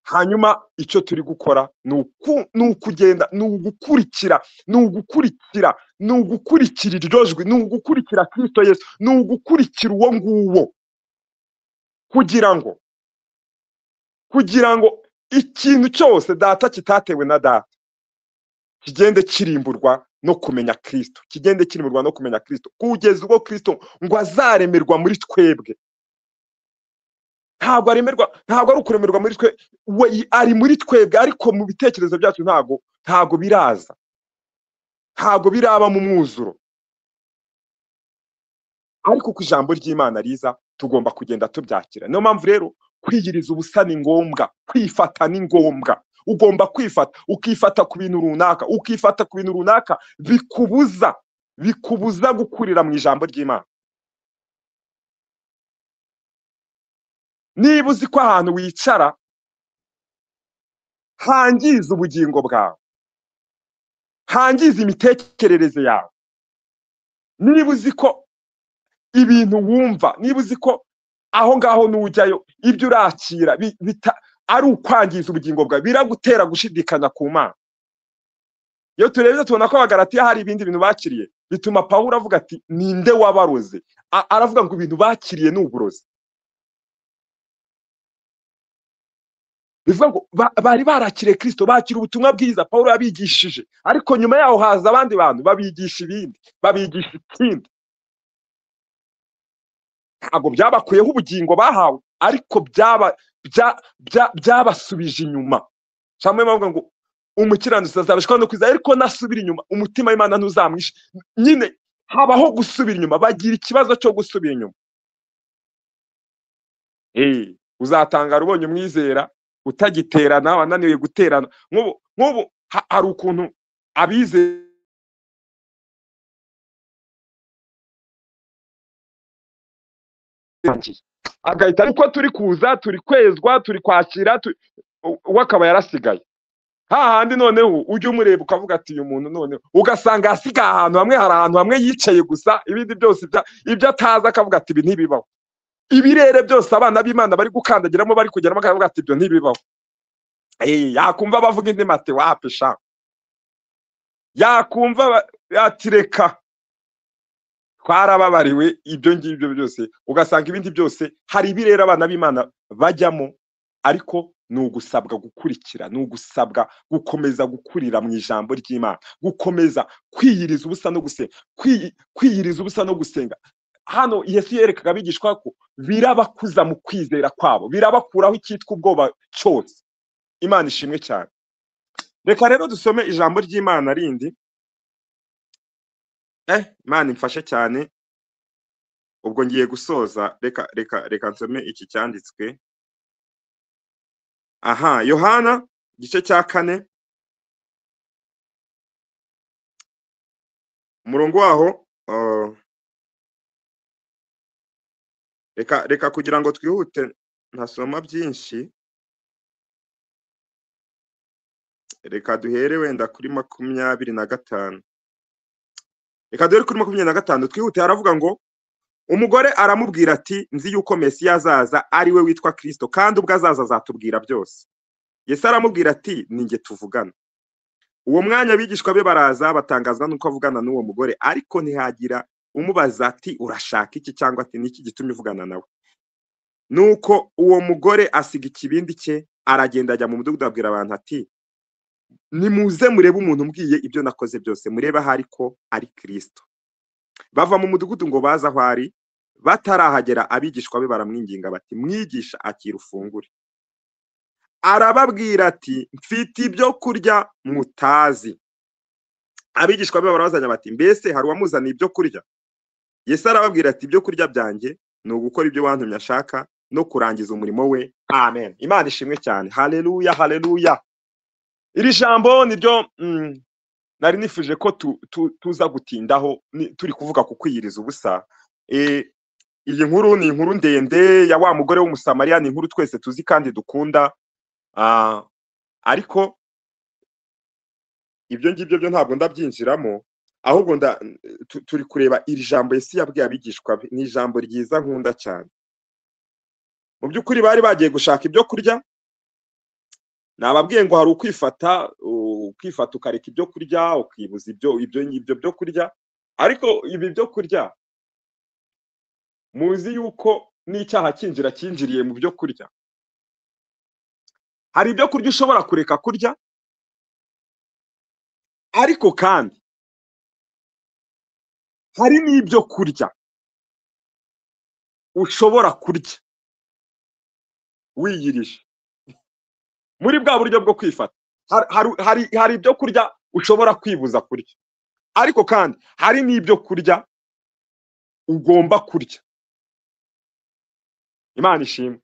Hanyuma icyo turi gukora ni ukugenda, ni ugukurikira iryo jwi, ni ugukurikira Kristo Yesu, ni ugukurikira uwo nguwo, kugira ngo ikintu cyose data kitatewe na data kigende kirimburwa no kumenya Kristo, kugeza ubwo Kristo ngo azaremerwa muri twebwe. Ntabwo ari ukuremerwa muri twe, we ari muri twebwe, ariko mu bitekerezo byacu ntabwo biraza, ntabwo biraba mu mwuzuro. Ariko ku ijambo ry'Imana riza tugomba kugenda tubyakira. Niyo mpamvu rero kwiyiriza ubusa ni ngombwa, kwifata ni ngombwa. Ugomba kwifata, ukifata ku bintu runaka, bikubuza gukurira mu ijambo ry'Imana. Niba uzi ko ahantu wicara hangiza ubugingo bwawe, hangiza imitekerereze yawe, niba uzi ko ibintu wumva, niba uzi ko aho ngaho n'ujyayo ibyo urakira ari ukwangiza ubugingo bwawe, biragutera gushidikanya ku Mana. Iyo turebye tubona ko Abagalatiya hari ibindi bintu bakiriye, bituma Pawulo avuga ati ninde wabaroze, aravuga ngo ibintu bakiriye ni uburozi. Bivuga ngo bari barakiriye Kristo, bakira ubutumwa bwiza Pawulo yabigishije, ariko nyuma yaho haza abandi bantu babigisha ibindi, babigisha ikindi. Ntabwo byabakuyeho ubugingo bahawe, ariko byabasubije inyuma. Cyangwa bavuga ngo umukiranutsi azabeshwaho no kwizera, ariko nasubira inyuma umutima w'Imana ntuzamwishe. Nyine habaho gusubira inyuma, bagira ikibazo cyo gusubira inyuma. Uzatangara ubonye umwizera utagiterana, wananiwe guterana. Nk'ubu hari ukuntu abize agahita ariko turi kuza, turi kwezwa, turi kwakira, wakaba yarasigaye. Hahandi noneho ujye umureba ukavuga ati uyu muntu noneho ugasanga yasigaye ahantu hamwe, hari ahantu hamwe yicaye gusa, ibindi byose ibyo atazi akavuga ati ibi ntibibaho. Ibirere byose abana b'Imana bari gukandagiramo, bari kugeramo, akavuga ati ibyo ntibibaho. Yakumva bavuga indi mate wapisha, yakumva ati reka twarababariwe, ibyo ngibyo byose ugasanga ibindi byose. Hari ibirere abana b'Imana bajyamo, ariko ni ugusabwa gukurikira, ni ugusabwa gukomeza gukurira mu ijambo ry'Imana, gukomeza kwiyiriza ubusa no gusenga, kwiyiriza ubusa no gusenga. Hano Yesu yerekaga abigishwa ko birabakuza mu kwizera kwabo, birabakuraho icyitwa ubwoba cyose. Imana ishimwe cyane. Reka rero dusome ijambo ry'Imana rindi. Imana imfashe cyane. Ubwo ngiye gusoza, reka nsome iki cyanditswe. Yohana igice cya 4 umurongo waho, reka kugira ngo twihute ntasoma byinshi, reka duhere wenda kuri 25. Reka duhere kuri 25 twihute. Aravuga ngo umugore aramubwira ati nzi yuko Mesiya azaza, ari we witwa Kristo, kandi ubwo azaza azatubwira byose. Yesu aramubwira ati ninjye tuvugana. Uwo mwanya abigishwa be baraza batangazwa nuko avugana n'uwo mugore, ariko ntihagira umubaza ati urashaka iki, cyangwa ati niki gitumye uvugana nawe. Nuko uwo mugore asiga ikibindi cye, aragenda ajya mu mudugudu, abwira abantu ati nimuze murebe umuntu mbwiye ibyo nakoze byose, murebe ahari ko ari Kristo. Bava mu mudugudu ngo baza aho ari, batarahagera abigishwa be baramwinginga bati mwigisha akira ufungure. Arababwira ati mfite ibyo kurya mutazi. Abigishwa be barabazanya bati mbese hari uwamuzaniye ibyo kurya? Yesu arababwira ati ibyo kurya byanjye ni ugukora ibyo wantumye ashaka no kurangiza umurimo we. Amen. Imana ishimwe cyane. Haleluya, haleluya. Iri jambo niryo nari nifuje ko tuza gutindaho, turi kuvuga ku kwiyiriza ubusa. Iyi nkuru ni inkuru ndende ya wa mugore w'Umusamariya, ni inkuru twese tuzi kandi dukunda. Ariko ibyo ngibyo byo ntabwo ndabyinjiramo, ahubwo turi kureba iri jambo Yesu yabwiye abigishwa be. Ni ijambo ryiza nkunda cyane. Mu by'ukuri bari bagiye gushaka ibyo kurya. Nababwiye ngo hari ukwifata ukareka ibyo kurya, ukibuza ibyo byo kurya. Ariko ibi byo kurya muzi yuko n'icyaha cyinjiriye mu byo kurya. Hari ibyo kurya ushobora kureka kurya, ariko kandi hari n'ibyo kurya ushobora kurya wiyirije muri bwa buryo bwo kwifata. Hari ibyo kurya ushobora kwibuza kurya, ariko kandi hari n'ibyo kurya ugomba kurya. Imana ishimwe.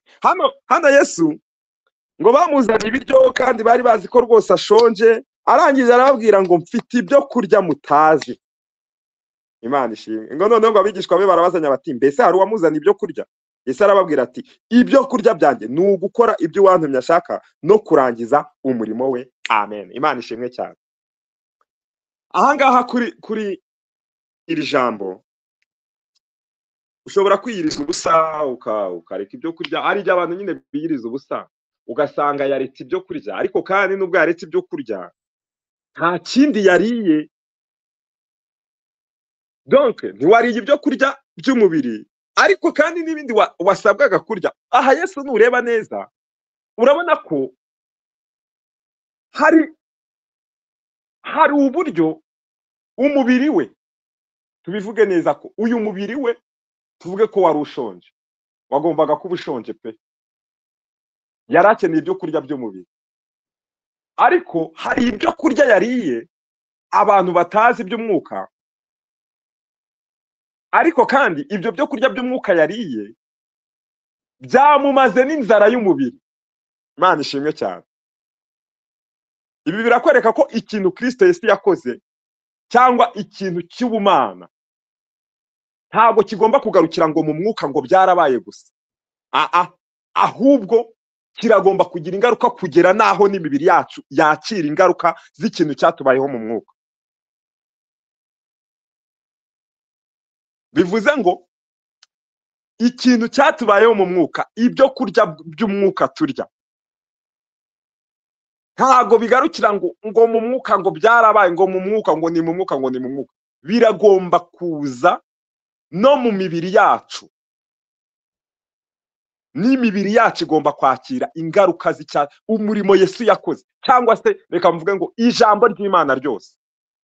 Hano Yesu ngo bamuzaniye ibiryo kandi bari bazi ko rwose ashonje, arangije arababwira ngo mfite ibyo kurya mutazi. Imana ishimwe. Ngo noneho ngo abigishwa be barabazanya bati mbese hari uwamuzaniye ibyo kurya? Yesu arababwira ati ibyo kurya byanjye ni ugukora ibyo wantumye ashaka no kurangiza umurimo we. Amen. Imana ishimwe cyane. Ahangaha kuri iri jambo ushobora kwiyiriza ubusa ukareka ibyo kurya. Hari igihe abantu nyine biyiriza ubusa ugasanga yaretse ibyo kurya, ariko kandi nubwo yaretse ibyo kurya nta kindi yariye. Donc ntiwariye ibyo kurya by'umubiri, ariko kandi n'ibindi wasabwaga kurya. Aha Yesu nureba neza urabona ko hari uburyo umubiri we, tubivuge neza ko uyu mubiri we, tuvuge ko wari ushonje, wagombaga kuba ushonje pe, yari akeneye ibyo kurya by'umubiri, ariko hari ibyo kurya yariye abantu batazi by'umwuka, ariko kandi ibyo byo kurya by'umwuka yariye byamumaze n'inzara y'umubiri. Imana ishimwe cyane. Ibi birakwereka ko ikintu Kristo Yesu yakoze cyangwa ikintu cy'ubumana ntabwo kigomba kugarukira ngo mu mwuka ngo byarabaye gusa. Ahubwo kiragomba kugira ingaruka kugera naho n'imibiri yacu yakira ingaruka z'ikintu cyatubayeho mu mwuka. Bivuze ngo ikintu cyatubayeho mu mwuka, ibyo kurya by'umwuka turya, ntago bigarukira ngo mu mwuka ngo byarabaye, ngo mu mwuka ngo ni mu mwuka ngo ni mu mwuka. Biragomba kuza no mu mibiri yacu, n'imibiri yacu igomba kwakira ingaruka umurimo Yesu yakoze, cyangwa se reka mvuge ngo ijambo ry'Imana ryose.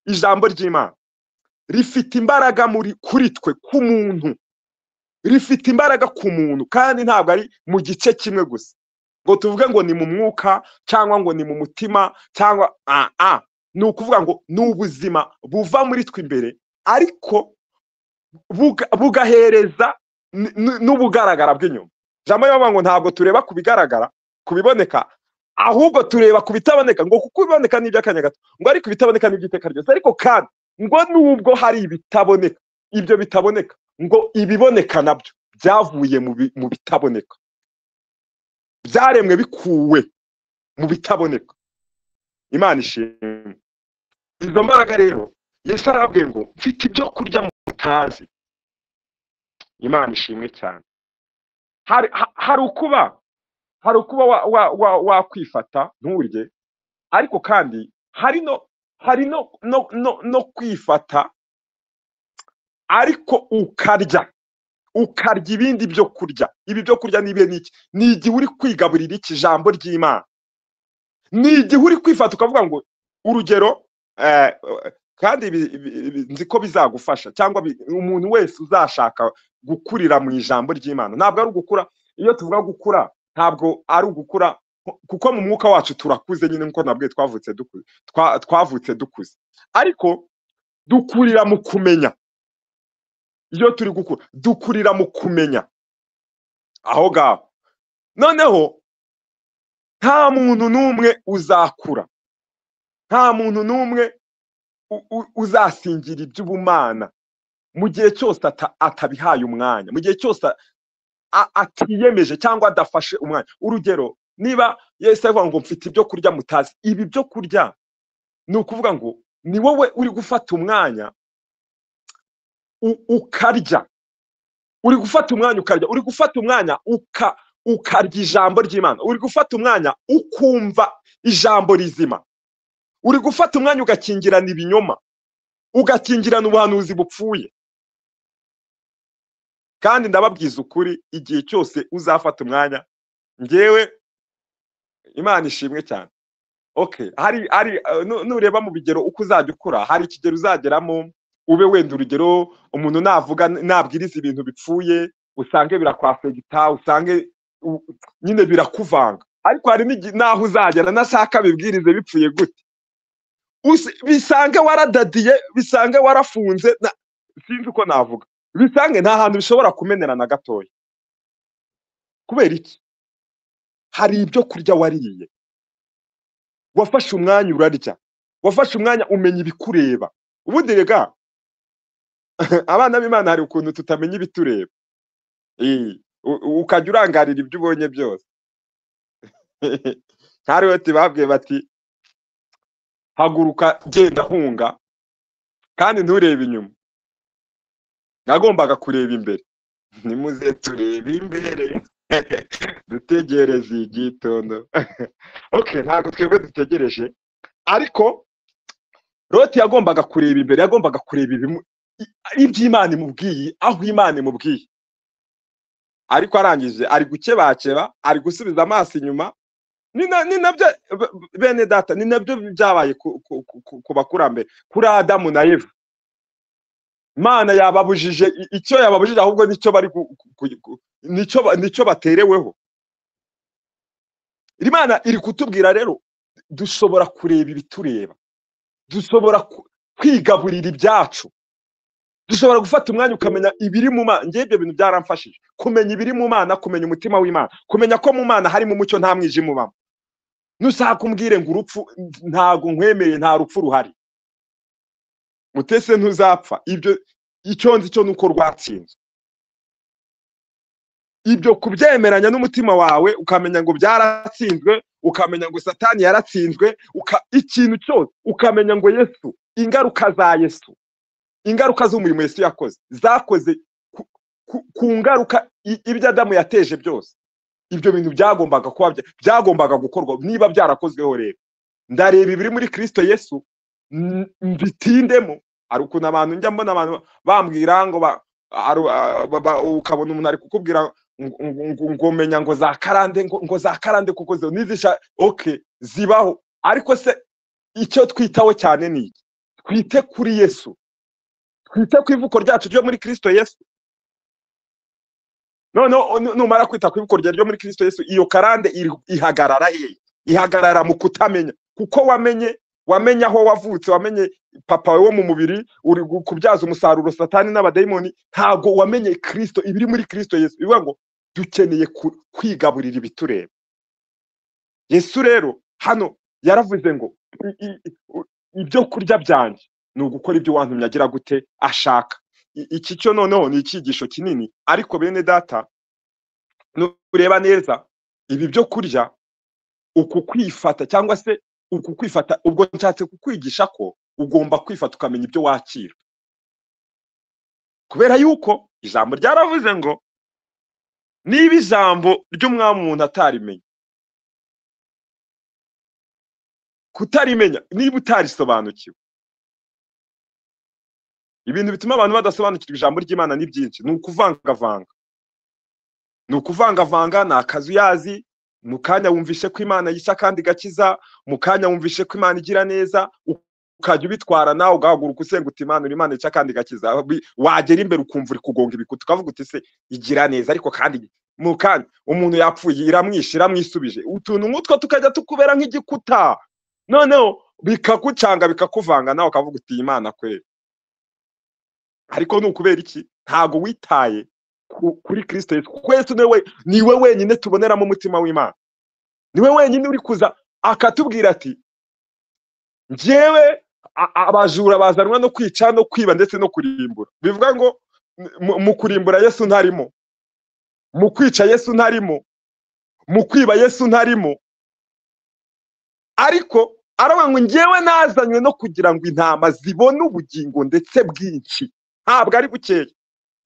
Ijambo ry'Imana rifite imbaraga kuri twe k'umuntu, rifite imbaraga ku muntu, kandi ntabwo ari mu gice kimwe gusa ngo tuvuge ngo ni mu mwuka cyangwa ngo ni mu mutima cyangwa ni ukuvuga ngo ni ubuzima buva muri twe imbere, ariko bugahereza n'ubugaragara bw'inyuma. Jambo yavuga ngo ntabwo tureba ku bigaragara, ku biboneka, ahubwo tureba ku bitaboneka, ngo kuko ibiboneka ni iby'akanya gato, ngo ariko ibitaboneka ni iby'iteka ryose. Ariko kandi ngo nubwo hari ibitaboneka, ibyo bitaboneka, ngo ibiboneka nabyo byavuye mu bitaboneka, byaremwe bikuwe mu bitaboneka. Imana ishimwe. Izo mbaraga rero Yesu arabwiye ngo mfite ibyo kurya mutazi. Imana ishimwe cyane. Hari ukuba wakwifata nturye, ariko kandi hari no kwifata ariko ukarya ibindi byo kurya. Ibi byo kurya nibe niki? Ni igihe uri kwigaburira iki ijambo ry'Imana, ni igihe uri kwifata ukavuga ngo urugero, kandi nzi ko bizagufasha, cyangwa umuntu wese uzashaka gukurira mu ijambo ry'Imana. Ntabwo ari ugukura, iyo tuvuga gukura ntabwo ari ugukura kuko mu mwuka wacu turakuze nyine, nko nabwiye twavutse dukuze, ariko dukurira mu kumenya. Iyo turi gukura dukurira mu kumenya aho ngaho. Noneho nta muntu n'umwe uzakura, nta muntu n'umwe uzasingira iby'ubumana mu gihe cyose atabihaye umwanya, mu gihe cyose atiyemeje cyangwa adafashe umwanya. Urugero, niba Yesu avuga ngo mfite ibyo kurya mutazi, ibi byo kurya ni ukuvuga ngo ni wowe uri gufata umwanya ukarya, uri gufata umwanya ukarya, uri gufata umwanya ukarya ijambo ry'Imana, uri gufata umwanya ukumva ijambo rizima, uri gufata umwanya ugakingirana ibinyoma, ugakingirana ubuhanuzi bupfuye. Kandi ndababwiza ukuri, igihe cyose uzafata umwanya, ngewe Imana ishimwe cyane. Okay, nureba mu bigero uko uzajya ukura, hari ikigero uzageramo ube wenda urugero umuntu nabwiriza ibintu bipfuye, usange birakwafegita, usange nyine birakuvanga. Ariko hari naho uzagera nashaka bibwirize bipfuye gute, bisange waradadiye, bisange warafunze, sinzi uko navuga, bisange nta hantu bishobora kumenera na gatoya. Kubera iki? Hari ibyo kurya wariye, wafashe umwanya urarya, wafashe umwanya umenya ibikureba. Ubundi rega abana b'Imana hari ukuntu tutamenya ibitureba, ukajya urangarira ibyo ubonye byose. Hari bati babwiye bati haguruka genda hunga kandi nturebe inyuma, nagombaga kureba imbere. nimuze turebe imbere dutegereze igitondo. Okay, ntabwo twebwe dutegereje, ariko Loti yagombaga kureba imbere, yagombaga kureba iby'Imana imubwiye, aho Imana imubwiye. Ariko arangije ari gukebakeba, ari gusubiza amaso inyuma. Ni nabyo bene data, ni nabyo byabaye ku bakurambere, kuri Adamu na Eva. Imana yababujije icyo yababujije, ahubwo nicyo bari nicyo batereweho. Imana iri kutubwira rero, dushobora kureba ibitureba, dushobora kwigaburira ibyacu, dushobora gufata umwanya ukamenya ibiri mu Mana. Ngiye ibyo bintu byaramfashije kumenya ibiri mu Mana, kumenya umutima w'Imana, kumenya ko mu Mana harimo umucyo nta mwijima ubamo. Nushaka kumbwire ngo urupfu ntago nkwemereye, nta rupfu ruhari, mutese ntuzapfa. Ibyo icyo nzi cyo nuko rwatsinze. Ibyo kubyemeranya n'umutima wawe, ukamenya ngo byaratsinzwe, ukamenya ngo Satani yaratsinzwe, ikintu cyose ukamenya ngo Yesu, ingaruka za Yesu, ingaruka z'umurimo Yesu yakoze zakoze ku ngaruka ibyo Adamu yateje byose. Ibyo bintu byagombaga gukorwa. Niba byarakozweho rero, ndareba ibiri muri Kristo Yesu mbitindemo. Ari ukuntu abantu njya mbona abantu bambwira ngo ukabona umuntu ari kukubwira ngo menya ngo za karande kuko zo nizisha. Okay, zibaho, ariko se icyo twitaho cyane ni iki? Twite kuri Yesu, twite ku ivuko ryacu ryo muri Kristo Yesu. Numara kwita ku ivuko ryo muri Kristo Yesu, iyo karande ihagarara mu kutamenya. Kuko wamenye aho wavutse, wamenye papa we wo mu mubiri, uri kubyaza umusaruro Satani n'abadayimoni. Ntago wamenye Kristo, ibiri muri Kristo Yesu. Bivuga ngo dukeneye kwigaburira ibitureba. Yesu rero hano yaravuze ngo ibyo kurya byanjye ni ugukora ibyo wantumye agira gute ashaka. Iki cyo noneho ni icyigisho kinini. Ariko bene data, nureba neza ibi byo kurya, uku kwifata cyangwa se uku kwifata, ubwo nshatse kukwigisha ko ugomba kwifata ukamenya ibyo wakira. Kubera yuko ijambo ryaravuze ngo niba ijambo ry'umwami umuntu atarimenye, kutarimenya, niba utarisobanukiwe, ibintu bituma abantu badasobanukirwa ijambo ry'Imana ni byinshi. Ni ukuvangavanga, ni akazuyazi. Mu kanya wumvishe ko Imana yisha kandi gakiza, mu kanya wumvishe ko Imana igira neza, ukajya ubitwara nawe ugahaguruka usenga uti Imana yisha kandi gakiza. Wagera imbere ukumva uri kugonga ibikuta, ukavuga uti se igira neza, ariko kandi mu kanya umuntu yapfuye iramwishira mwisubije. Utuntu nk'utwo tukajya tukubera nk'igikuta, noneho bikakucanga bikakuvanga, nawe ukavuga uti Imana kweli. Ariko ni ukubera iki? Ntago witaye kuri Kristo Yesu. Kwese niwe wenyine tuboneramo umutima w'Imana. Niwe wenyine uri kuza akatubwira ati njyewe abajura bazanwa no kwica no kwiba ndetse no kurimbura. Bivuga ngo mu kurimbura Yesu ntarimo, mu kwica Yesu ntarimo, mu kwiba Yesu ntarimo. Ariko aravuga ngo njyewe nazanywe no kugira ngo intama zibone ubugingo ndetse bwinshi. Ntabwo ari bukeya,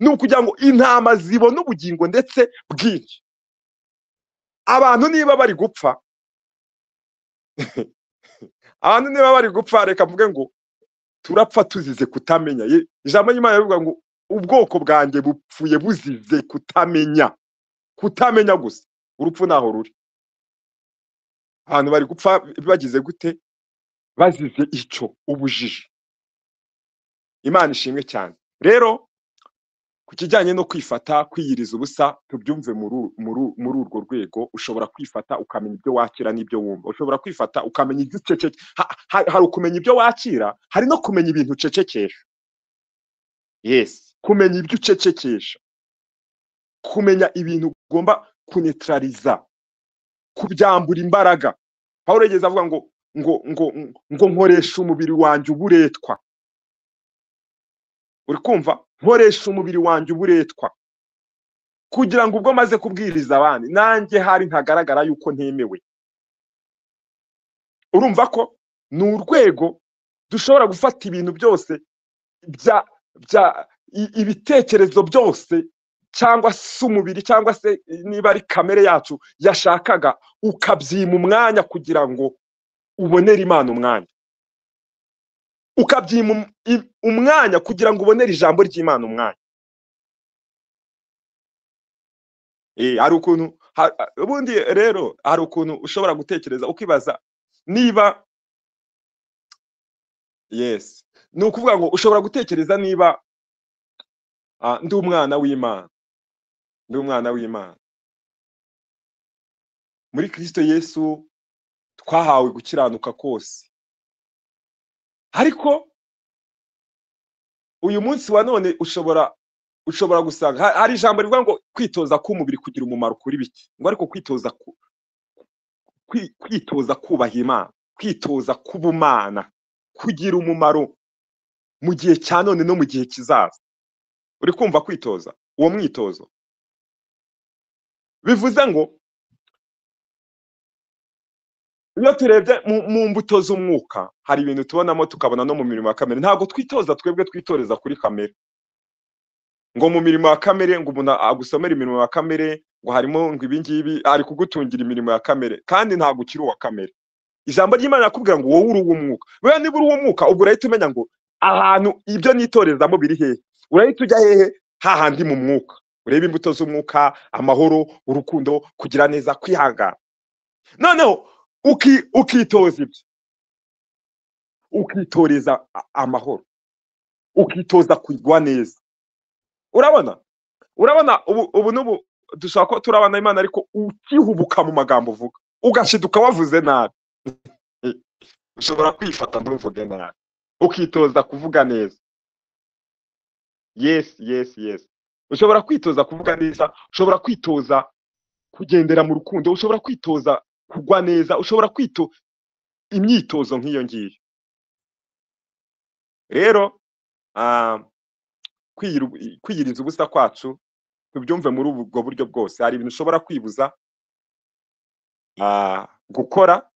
ni ukugira ngo intama zibone ubugingo ndetse bwinshi. Abantu niba bari gupfa abantu niba bari gupfa, reka mvuge ngo turapfa tuzize kutamenya. Ijambo ry'Imana rivuga ngo ubwoko bwanjye bupfuye buzize kutamenya gusa. Urupfu naho ruri. Abantu bari gupfa bagize gute? Bazize icyo, ubujiji. Imana ishimwe cyane. Rero ku kijyanye no kwifata, kwiyiriza ubusa, tubyumve muri urwo rwego. Ushobora kwifata ukamenya ibyo wakira n'ibyo wumva. Ushobora kwifata ukamenya ibyo uceceke. Hari ukumenya ibyo wakira, hari no kumenya ibintu ucecekesha. Yes, kumenya ibyo ucecekesha, kumenya ibintu ugomba kunetraliza, kubyambura imbaraga. Pawulo yageze avuga ngo nkoresha umubiri wanjye uburetwa. Uri kumva? Nkoresha umubiri wanjye uburetwa kugira ngo ubwo maze kubwiriza abandi nanjye hari ntagaragara yuko ntemewe. Urumva ko ni urwego dushobora gufata ibintu byose ibitekerezo byose cyangwa se umubiri cyangwa se niba ari kamere yacu yashakaga, ukabyima umwanya kugira ngo ubonere Imana umwanya, ukabyima umwanya kugira ngo ubonere ijambo ry'Imana umwanya. Hari ukuntu ubundi rero hari ukuntu ushobora gutekereza ukibaza niba yes, ni ukuvuga ngo ushobora gutekereza niba ndi umwana w'Imana, ndi umwana w'Imana muri Kristo Yesu, twahawe gukiranuka kose, ariko uyu munsi wa none ushobora gusanga hari ijambo rivuga ngo kwitoza k'umubiri kugira umumaro kuri biki, ngo ariko kwitoza kubaha Imana, kwitoza kubumana kugira umumaro mu gihe cya none no mu gihe kizaza. Uri kumva kwitoza? Uwo mwitozo bivuze ngo iyo turebye mu mbuto z'umwuka hari ibintu tubonamo tukabona no mu mirimo ya kamere. Ntabwo twitoza twebwe twitoreza kuri kamere, ngo mu mirimo ya kamere ngo umuntu agusomera imirimo ya kamere ngo harimo ngo ibingibi ari kugutungira imirimo ya kamere, kandi ntabwo ukiri uwa kamere. Ijambo ry'Imana yakubwira ngo wowe uri uw'umwuka. Wewe niba uri uw'umwuka ubwo urahita umenya ngo ahantu ibyo nitorezamo biri hehe, urahita ujya hehe, hahandi mu mwuka. Ureba imbuto z'umwuka: amahoro, urukundo, kugira neza, kwihangana. Noneho ukitoza ibyo, ukitoreza amahoro, ukitoza kugwa neza. Urabona ubu n'ubu dushaka ko turabana Imana, ariko ukihubuka mu magambo uvuga ugashiduka wavuze nabi ushobora kwifata ntuvuge nabi, ukitoza kuvuga neza. Yes. Ushobora kwitoza kuvuga neza, ushobora kwitoza kugendera mu rukundo, ushobora kwitoza kugwa neza, ushobora imyitozo nk'iyo ngiyo. Rero kwiyiriza ubusa kwacu tubyumve muri ubwo buryo bwose. Hari ibintu ushobora kwibuza gukora,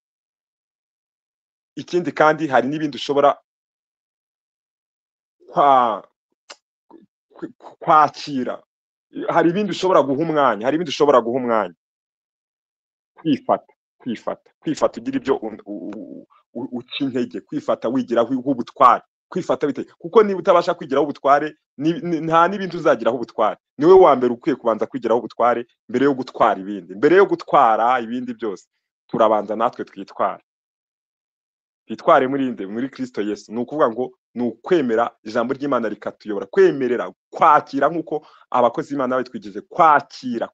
ikindi kandi hari n'ibindi ushobora kwakira. Hari ibindi ushobora guha umwanya, kwifata ugira ibyo uca intege, kwifata wigiraho ubutware, kwifata bite, kuko niba utabasha kwigiraho ubutware nta n'ibindi uzagiraho ubutware. Niwe wa mbere ukwiye kubanza kwigiraho ubutware mbere yo gutwara ibindi. Mbere yo gutwara ibindi byose turabanza natwe twitware muri Kristo Yesu. Ni ukuvuga ngo ni ukwemera ijambo ry'Imana rikatuyobora, kwemerera kwakira, nk'uko abakozi b'Imana batwigije kwakira